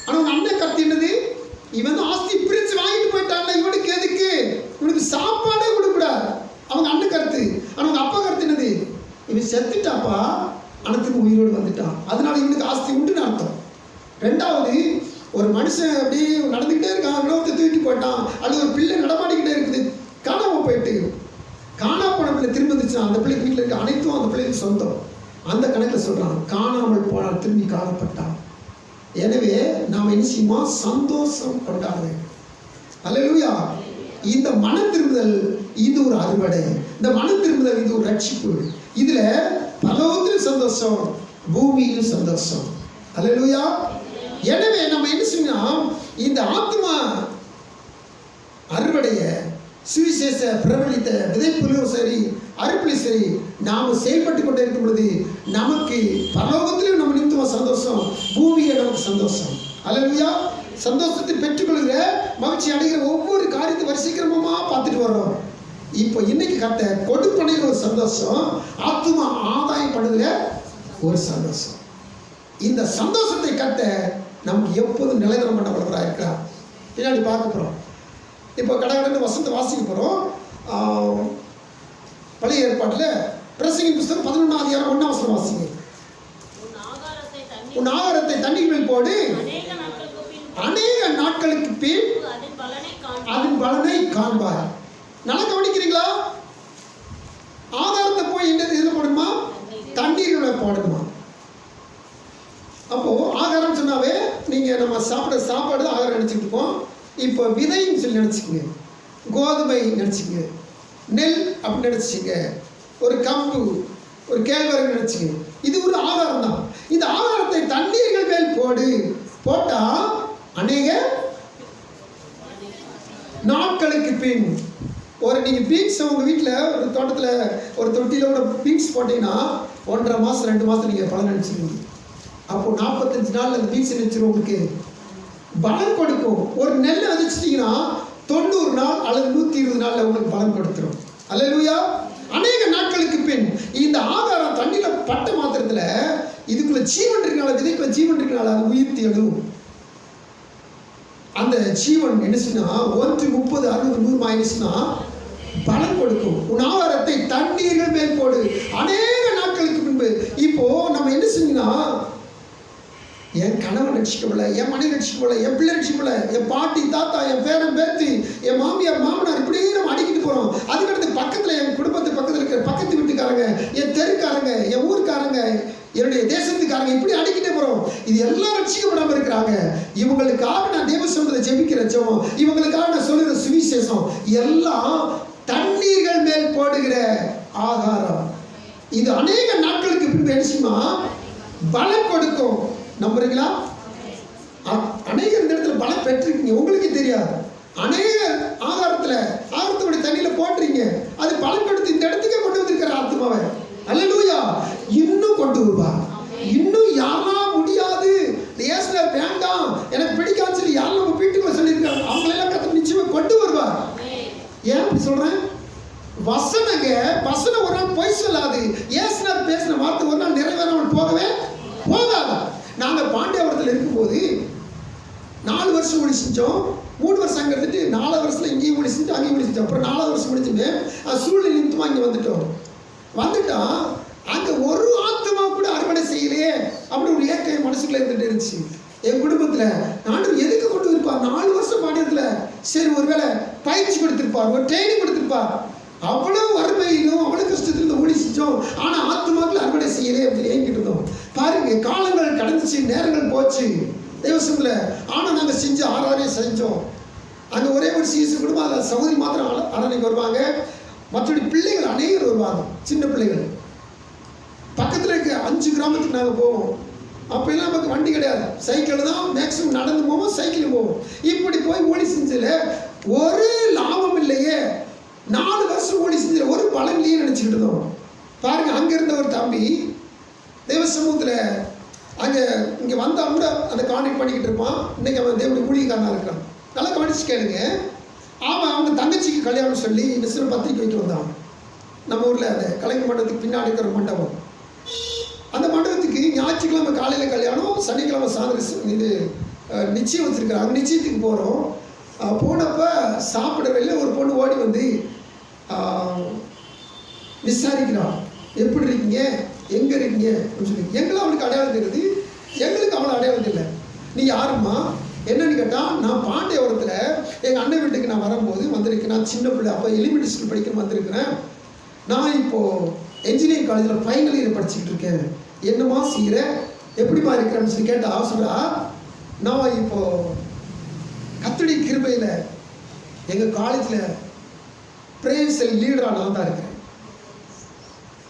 ஆனால் அவங்க அண்ணன் கருத்து என்னது? இவன் ஆஸ்தி பிரித்து வாங்கிட்டு போயிட்டான்ல, இவனுக்கு எதுக்கு? இவனுக்கு சாப்பாடே கொடுக்கூடாது. அவங்க அண்ணன் கருத்து. ஆனால் அவங்க அப்பா கருத்து என்னது? இவன் செத்துட்டாப்பா, அனத்துக்கு உயிரோடு வந்துட்டான், அதனால இவனுக்கு ஆஸ்தி உண்டுன்னு அர்த்தம். ரெண்டாவது, ஒரு மனுஷன் அப்படியே நடந்துக்கிட்டே இருக்கான், வினோத்தை தூக்கிட்டு போயிட்டான், அல்லது ஒரு பிள்ளை நடமாடிக்கிட்டே இருக்குது, காணாமல் போயிட்டு காணா போன பிள்ளை திரும்ப வந்துச்சுன்னா அந்த பிள்ளைக்கு வீட்டில் இருக்க அனைத்தும் அந்த பிள்ளைக்கு சொந்தம். அந்த கணக்கில் சொல்கிறான் காணாமல் போனால் திரும்பி காணப்பட்டான். எனவே நாம் என்ன செய்யுமா? சந்தோஷம் கொண்டாட வேண்டும். அல்லேலூயா. இந்த மனம் திரும்புதல் இது ஒரு அறுவடை. இந்த மனம் திரும்புதல் இது ஒரு ரட்சிப்பு. இதுல பரலோகத்திலும் சந்தோஷம், பூமியிலும் சந்தோஷம். அல்லேலூயா. எனவே நம்ம என்ன செய்யணும்? இந்த ஆத்மா அறுவடைய சுவிசேஷ பிரபலித்த விதைப்புலும் சரி அறுப்பிலும் சரி நாம் செயல்பட்டு கொண்டே இருக்கும் பொழுது நமக்கு பரலோகத்திலும் நம்ம நிமித்தமாக சந்தோஷம், பூமியை நமக்கு சந்தோஷம். அல்லேலூயா. சந்தோஷத்தை பெற்றுக்கொள்கிற மகிழ்ச்சி அடைகிற ஒவ்வொரு காரியத்தை வரிசைக்கிரமமாக பார்த்துட்டு வர்றோம். இப்போ இன்னைக்கு கட்ட கொடுப்பனையில் ஒரு சந்தோஷம், ஆத்மா ஆதாயம் பண்ணுகிற ஒரு சந்தோஷம். இந்த சந்தோஷத்தை கட்ட நமக்கு எப்போதும் நிலைநிறம் பண்ண வளர்கிறார் இருக்கிறார். பின்னாடி பார்க்க போகிறோம். இப்போ கடகடன்னு வசந்த வாசிக்க போகிறோம். பழைய ஏற்பாட்டில் பிரசங்கி புஸ்தகம் 11 வாசிங்க. உன் ஆகாரத்தை தண்ணீர் மேல் போடு, அநேக நாட்களுக்கு பின் அதன் பலனை காண்பார். நல்லா கவனிக்கிறீங்களா? ஆகாரத்தை போய் என்ன இதில் போடணுமா? தண்ணீர் போடணுமா? அப்போ ஆகாரம் சொன்னாவே நீங்க நம்ம சாப்பிட சாப்பாடு ஆகாரம் நினைச்சிட்டு இருக்கோம். இப்போ விதைன்னு சொல்லி நினைச்சுக்கங்க, கோதுமை நினைச்சுங்க, நெல் அப்படின்னு நினைச்சிங்க, ஒரு கம்பு ஒரு கேழ்வரகு நினைச்சுங்க. இது ஒரு ஆகாரம் தான். இந்த ஆகாரத்தை தண்ணீர்கள் மேல் போடு, போட்டா அநேக நாட்களுக்கு பின் ஒரு நீங்கள் பீன்ஸ் உங்கள் வீட்டில் ஒரு தோட்டத்தில் ஒரு தொட்டியில் கூட பீன்ஸ் போட்டிங்கன்னா 1.5 மாதம் 2 மாதம் நீங்கள் பலன் நினச்சிருவீங்க. அப்போது 45 நாளில் அந்த பீன்ஸ் நினச்சிடும் உங்களுக்கு பலன் கொடுக்கும். ஒரு நெல்லை விதைச்சிட்டிங்கன்னா 90 நாள் அல்லது 120 நாளில் உங்களுக்கு பலன் கொடுத்துரும். அல்லேலூயா. அநேக நாட்களுக்கு பின் இந்த ஆகாரம் தண்ணியில் பட்ட மாத்திரத்தில் இதுக்குள்ள ஜீவன் இருக்கனால, விதைக்குள்ள ஜீவன் இருக்கனால அது உயிர்த்தி எழுவும். அந்த ஜீவன் என்ன சொன்னா 1, 30, 60, 100 ஆயிடுச்சுன்னா பலன் கொடுக்கும். உன் ஆகாரத்தை தண்ணீர்கள் மேல் போடு அநேக நாட்களுக்கு முன்பு. இப்போ நம்ம என்ன செஞ்சோம்னா, என் கணவன் ரட்சிக்கப்படல, என் மனைவி ரட்சிக்கப்படல, என் பிள்ளை ரட்சிக்கப்படல, என் பாட்டி தாத்தா, என் பேரன் பேத்தி, என் மாமியார் மாமனார், இப்படியே நம்ம அடிக்கிட்டு போறோம். அதுக்கடுத்து பக்கத்துல என் குடும்பத்து பக்கத்தில் இருக்கிற பக்கத்து வீட்டுக்காரங்க, என் தெருக்காரங்க, என் ஊருக்காரங்க, என்னுடைய தேசத்துக்காரங்க, இப்படி அடிக்கிட்டே போறோம். இது எல்லாம் ரட்சிக்கப்படாம இருக்கிறாங்க. இவங்களுக்காக நான் தேவ சொல்றதை ஜெபிக்கிற ஜெபம், இவங்களுக்காக நான் சொல்லுற சுவிசேஷம் எல்லாம் தண்ணீர்கள் மேல் போடுகிற ஆகாரம். இது அநேக நாட்களுக்கு பின்பு என்ன பலம் கொடுக்கும். நம்புறீங்களா? அநேக இந்த இடத்துல பலம் பெற்றிருக்கீங்க, உங்களுக்கே தெரியாது. அநேக ஆகாரத்தோட தண்ணியில போட்டுறீங்க, அது பலம் கொடுத்து இந்த இடத்துக்கே கொண்டு வந்திருக்கிற ஆத்மாவை. அல்லேலூயா. இன்னும் கொண்டு வருவா. இன்னும் யாரா முடியாது, ஏசுனார் வேண்டாம் எனக்கு பிடிக்காதுன்னு சொல்லி யாரும் நம்ம வீட்டுக்குள்ள சொல்லியிருக்காங்க, அவங்களெல்லாம் கத்த நிச்சயமா கொண்டு வருவார். ஏன் அப்படி சொல்றேன்? வசனம் ஒரு நாள் பொய் சொல்லாது. ஏசுனார் பேசின வார்த்தை ஒரு நாள் நிறைவேறாமல் போகவே போகாதா. நாங்கள் பாண்டியாபுரத்தில் இருக்கும்போது 4 வருஷம் ஊழி செஞ்சோம். 3 வருஷம் அங்கே இருந்துட்டு 4 வருஷத்துல இங்கேயும் ஊழி செஞ்சோம், அங்கேயும் ஊழி செஞ்சோம். அப்புறம் 4 வருஷம் முடிச்சுட்டு சூழ்நிலை நிமித்தமாக இங்கே வந்துட்டா அங்கே ஒரு ஆத்மா கூட அறுவடை செய்யலையே அப்படி ஒரு ஏற்கை மனசுக்குள்ள இருந்துட்டு இருந்துச்சு. என் குடும்பத்தில் ஆண்டவர் எதுக்கு கொண்டு இருப்பார்? 4 வருஷம் பாண்டியத்தில் சரி ஒருவேளை பயிற்சி கொடுத்துருப்பார், ஒரு ட்ரைனிங் கொடுத்துருப்பார். அவ்வளவு வறுமையிலும் அவ்வளவு கஷ்டத்திலிருந்து ஊழி செஞ்சோம், ஆனால் ஆத்மாக்கள் அறுவடை செய்யலே அப்படின்னு ஏங்கிட்டு இருந்தோம். பாருங்க, காலங்கள் கடந்துச்சு, நேரங்கள் போச்சு தேவசத்துல. ஆனால் நாங்கள் செஞ்சு 6 செஞ்சோம். அங்கே ஒரே ஒரு சீசு குடும்பம், அதில் சகோதரி மாத்திரம் அன்னைக்கு வருவாங்க, மற்றபடி பிள்ளைகள் அநேகர் வருவாங்க, சின்ன பிள்ளைகள். பக்கத்தில் இருக்க 5 கிராமத்துக்கு நாங்கள் போவோம். அப்போ எல்லாம் நமக்கு வண்டி கிடையாது, சைக்கிள் தான் மேக்ஸிமம். நடந்து போவோம், சைக்கிள் போவோம். இப்படி போய் ஊழி செஞ்சல ஒரு லாபம் இல்லையே. 4 வருஷம் ஊழி செஞ்சல ஒரு பலன் இல்லையே நினச்சிக்கிட்டு இருந்தோம். பாருங்க, அங்கே இருந்த ஒரு தம்பி தேவ சமூகத்தில் அங்கே இங்கே வந்தால் கூட அந்த கான்டாக்ட் பண்ணிக்கிட்டு இருப்பான். இன்றைக்கி அவன் தேவனுடைய ஊழியக்காரனாக இருக்கிறான். நல்லா கவனிச்சு கேளுங்க. அவங்க தங்கச்சிக்கு கல்யாணம் சொல்லி மிஸ்ர பத்திரிக்கை வைக்க வந்தான். நம்ம ஊரில் அந்த கலைஞர் மண்டபத்துக்கு பின்னாடி இருக்கிற மண்டபம். அந்த மண்டபத்துக்கு ஞாயிற்றுக்கிழமை காலையில் கல்யாணம், சனிக்கிழமை சாயந்தரம் இது நிச்சயம் வச்சுருக்கிறாங்க. நிச்சயத்துக்கு போகிறோம். போனப்போ சாப்பிட வெளில ஒரு பொண்ணு ஓடி வந்து விசாரிக்கிறான், எப்படி இருக்கீங்க, எங்கே இருக்கீங்க அப்படின்னு சொல்லி. எங்களும் அவனுக்கு அடையாளம் தெரியுது, எங்களுக்கு அவளை அடையாளம் தெரியல. நீ யாருமா என்னன்னு கேட்டால், நான் பாண்டியபுரத்தில் எங்கள் அண்ணன் வீட்டுக்கு நான் வரும்போது வந்திருக்கேன். நான் சின்ன பிள்ளை, அப்போ எலிமெண்ட்ரி ஸ்கூல் படிக்க வந்திருக்கிறேன். நான் இப்போது என்ஜினியரிங் காலேஜில் ஃபைனல் இயர் படிச்சுக்கிட்டு இருக்கேன். என்னம்மா செய்கிற, எப்படிமா இருக்கிறேன்னு சொல்லி கேட்டால் சொல்கிறா, நான் இப்போது கர்த்தருடைய கிருபையில் எங்கள் காலேஜில் ப்ரேயர் செல் லீடராக நான் தான் இருக்கிறேன்.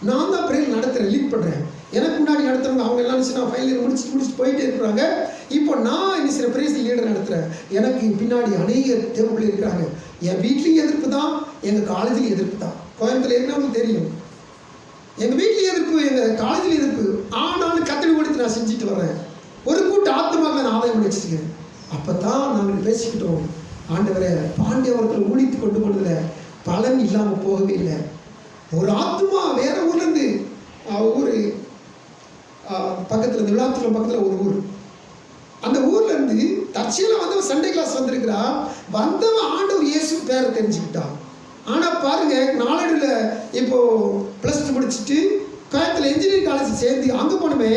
நான் தான் ப்ரேயர் நடத்துகிறேன், லீட் பண்ணுறேன். எனக்கு முன்னாடி நடத்துகிறவங்க அவங்க எல்லாம் நான் ஃபைனல் இயர் முடிச்சுட்டு போயிட்டே இருக்கிறாங்க. இப்போ நான் இன்னும் சில ப்ரேயர் செல் லீடர் நடத்துகிறேன். எனக்கு பின்னாடி அநேக தேவர்கள் இருக்கிறாங்க. என் வீட்லேயும் எதிர்ப்பு தான், எங்கள் காலேஜில் எதிர்ப்பு தான். கோயம்புத்தூர் இருக்கிறவங்களுக்கு தெரியும், எங்கள் வீட்லேயும் எதிர்ப்பு, எங்கள் காலேஜில் எதிர்ப்பு. ஆனாலும் கத்தடி கொடுத்து நான் செஞ்சுட்டு வரேன். ஒரு கூட்ட ஆத்மாவை நான் ஆதாயம் பண்ணி வச்சுருக்கேன். அப்போ தான் நாங்கள் பேசிக்கிட்டோம், ஆண்டவரை பாண்டியவர்கள் ஊழித்து கொண்டு போனதில் பலன் இல்லாமல் போகவே இல்லை. ஒரு ஆத்மா வேற ஊர்லேருந்து ஊர் பக்கத்தில், இந்த விழாத்துல பக்கத்தில் ஒரு ஊர், அந்த ஊர்லேருந்து தற்செயலாக வந்தவன் சண்டே கிளாஸ் வந்திருக்கிறா. வந்தவன் ஆண்டவர் இயேசு பேரை தெரிஞ்சுக்கிட்டான். ஆனால் பாருங்க, நாளடைவில் இப்போது +2 முடிச்சுட்டு கோயம்புத்தூர் இன்ஜினியரிங் காலேஜ் சேர்ந்து அங்கே போனமே,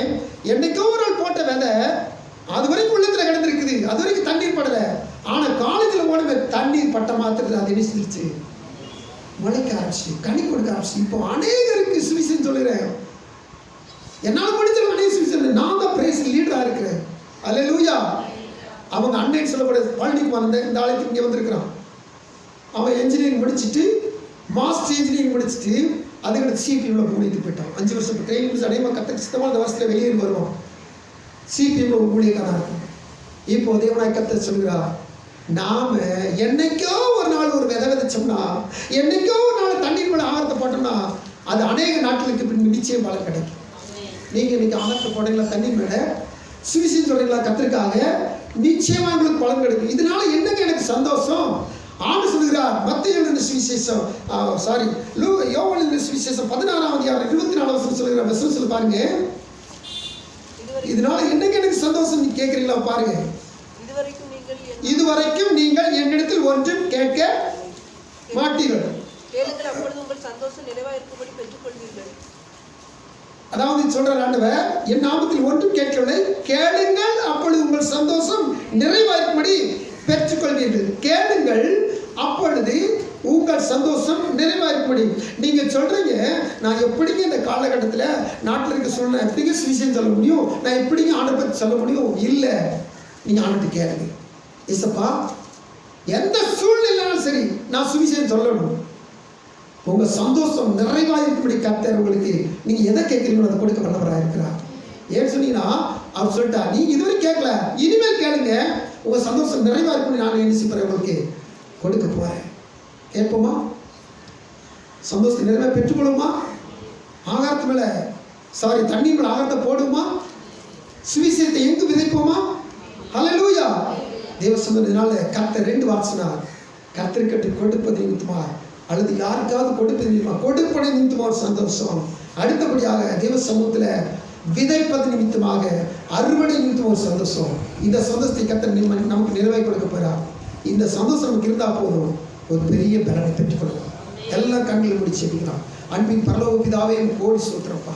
என்னைக்கோ ஒரு நாள் போட்ட விதை அது வரைக்கும் உள்ளத்தில் கிடந்திருக்குது, அது வரைக்கும் தண்ணீர் படலை. ஆனால் காலேஜில் போனமே தண்ணீர் பட்ட மாத்திரத்தில் அதை விசிரிச்சு முளைக்க ஆரம்பிச்சு, கனி கொடுக்க ஆரம்பிச்சு. இப்போ அநேகருக்கு சுவிசேஷம் சொல்லுறேன். என்னால் முடிஞ்சது அநேக சுவிசேஷம். நான் தான் பிரேஸ் லீடராக இருக்கிறேன். அல்லேலூயா. அவங்க அண்ணன் சொல்லக்கூட பழனிக்கு வந்த இந்த ஆளுக்கு இங்கே வந்திருக்கிறான். அவன் என்ஜினியரிங் முடிச்சுட்டு மாஸ்டர் இன்ஜினியரிங் முடிச்சுட்டு அதுக்கடுத்து சிபிஎம்ல ஊழியத்துக்கு போயிட்டான். 5 வருஷம் ட்ரைனிங் முடிச்சு அடையமாக கற்று சித்தமாக அந்த வருஷத்தில் வெளியேறி வருவான். சிபிஎம்ல ஊழியக்காரனாக இருக்கும். இப்போ தேவனாய் கர்த்தர் சொல்கிறார், நாம என்னைக்கோ ஒரு நாள் ஒரு விதை விதைச்சோம்னா, என்னைக்கோ ஒரு நாள் தண்ணீர் மேலே ஆகாரத்தை போட்டோம்னா அது அநேக நாட்களுக்கு பின் நிச்சயம் பலன் கிடைக்கும். நீங்கள் இன்னைக்கு ஆகாரத்தை போடுறீங்களா, தண்ணீர் மேலே சுவிசேஷம் சொல்றீங்களா, கத்திற்காக நிச்சயமா உங்களுக்கு பலன் கிடைக்கும். இதனால என்னங்க எனக்கு சந்தோஷம். ஆண்டு சொல்லுகிறார், மத்தேயு எழுதின சுவிசேஷம் யோவான் எழுதின சுவிசேஷம் 16ஆம் அதிகாரம் 24ஆம் வசனம் சொல்லுகிற வசனம் சொல்லி பாருங்க. இதனால என்னங்க எனக்கு சந்தோஷம் நீ கேட்குறீங்களா பாருங்க. இதுவரைக்கும் நீங்கள் என்னிடத்தில் ஒன்றும் கேட்க மாட்டீர்கள், கேளுங்கள் அப்பொழுது உங்கள் சந்தோஷம் நிறைவாயிருக்கும்படி பெற்றுக்கொள்வீர்கள். அதாவது சொல்றார் ஆண்டவர், என் நாமத்தில் ஒன்றும் கேட்கவில்லை, கேளுங்கள் அப்பொழுது உங்கள் சந்தோஷம் நிறைவாயிருக்கும்படி பெற்றுக்கொள்வீர்கள். கேளுங்கள் அப்பொழுது உங்கள் சந்தோஷம் நிறைவாயிருக்கும்படி. நீங்க சொல்றீங்க, நான் எப்படிங்க இந்த காலகட்டத்தில் நாட்டில் இருக்க சூழ்நிலை எப்படிங்க சுவிசேஷம் சொல்ல முடியும், நான் எப்படிங்க ஆண்டவரை பற்றி சொல்ல முடியும்? இல்லை, நீங்க ஆண்டவர்கிட்ட கேளுங்க. இசப்பா, எந்த சூழ்நிலைனாலும் சரி நான் சுவிசேஷம் சொல்லணும். உங்க சந்தோஷம் நிறைவாயிருக்கும்படி கர்த்தர் உங்களுக்கு நீங்க எதை கேட்குறீங்களோ அதை கொடுக்க வல்லவராக இருக்கிறார். ஏன்னு சொன்னீங்கன்னா அவர் சொல்லிட்டா, நீங்க இதுவரை கேட்கல, இனிமேல் கேளுங்க, உங்க சந்தோஷம் நிறைவா இருக்குன்னு நான் நினைச்சுப்பேன், உங்களுக்கு கொடுக்க போறேன். கேட்போமா? சந்தோஷத்தை நிறைவா பெற்றுக்கொள்ளுமா? ஆகாரத்து மேல தண்ணி மேல ஆகாரத்தை போடுமா? சுவிசேஷத்தை எங்கு விதைப்போமா? ஹல்லேலூயா. தேவ சொன்னதுனால கர்த்தர் 2 வார்த்தை சொன்னார். கர்த்தருக்கு கொடுப்பது நிமித்தமா அல்லது யாருக்காவது கொடுப்பது நிமித்தமா, கொடுப்பதை நிமித்தமா ஒரு சந்தோஷம். அடுத்தபடியாக தேவ சமூகத்தில் விதைப்பது நிமித்தமாக அறுவடை நிமித்தம் ஒரு சந்தோஷம். இந்த சந்தோஷத்தை கர்த்தர் நமக்கு நிறைவாய் கொடுக்க போறார். இந்த சந்தோஷம் நமக்கு இருந்தால் போதும், ஒரு பெரிய பலனை பெற்றுக்கொள்ளலாம். எல்லாம் கண்களை முடிச்சு செபிக்கலாம். அன்பின் பரலோக பிதாவே கோடி சூத்திரப்பா,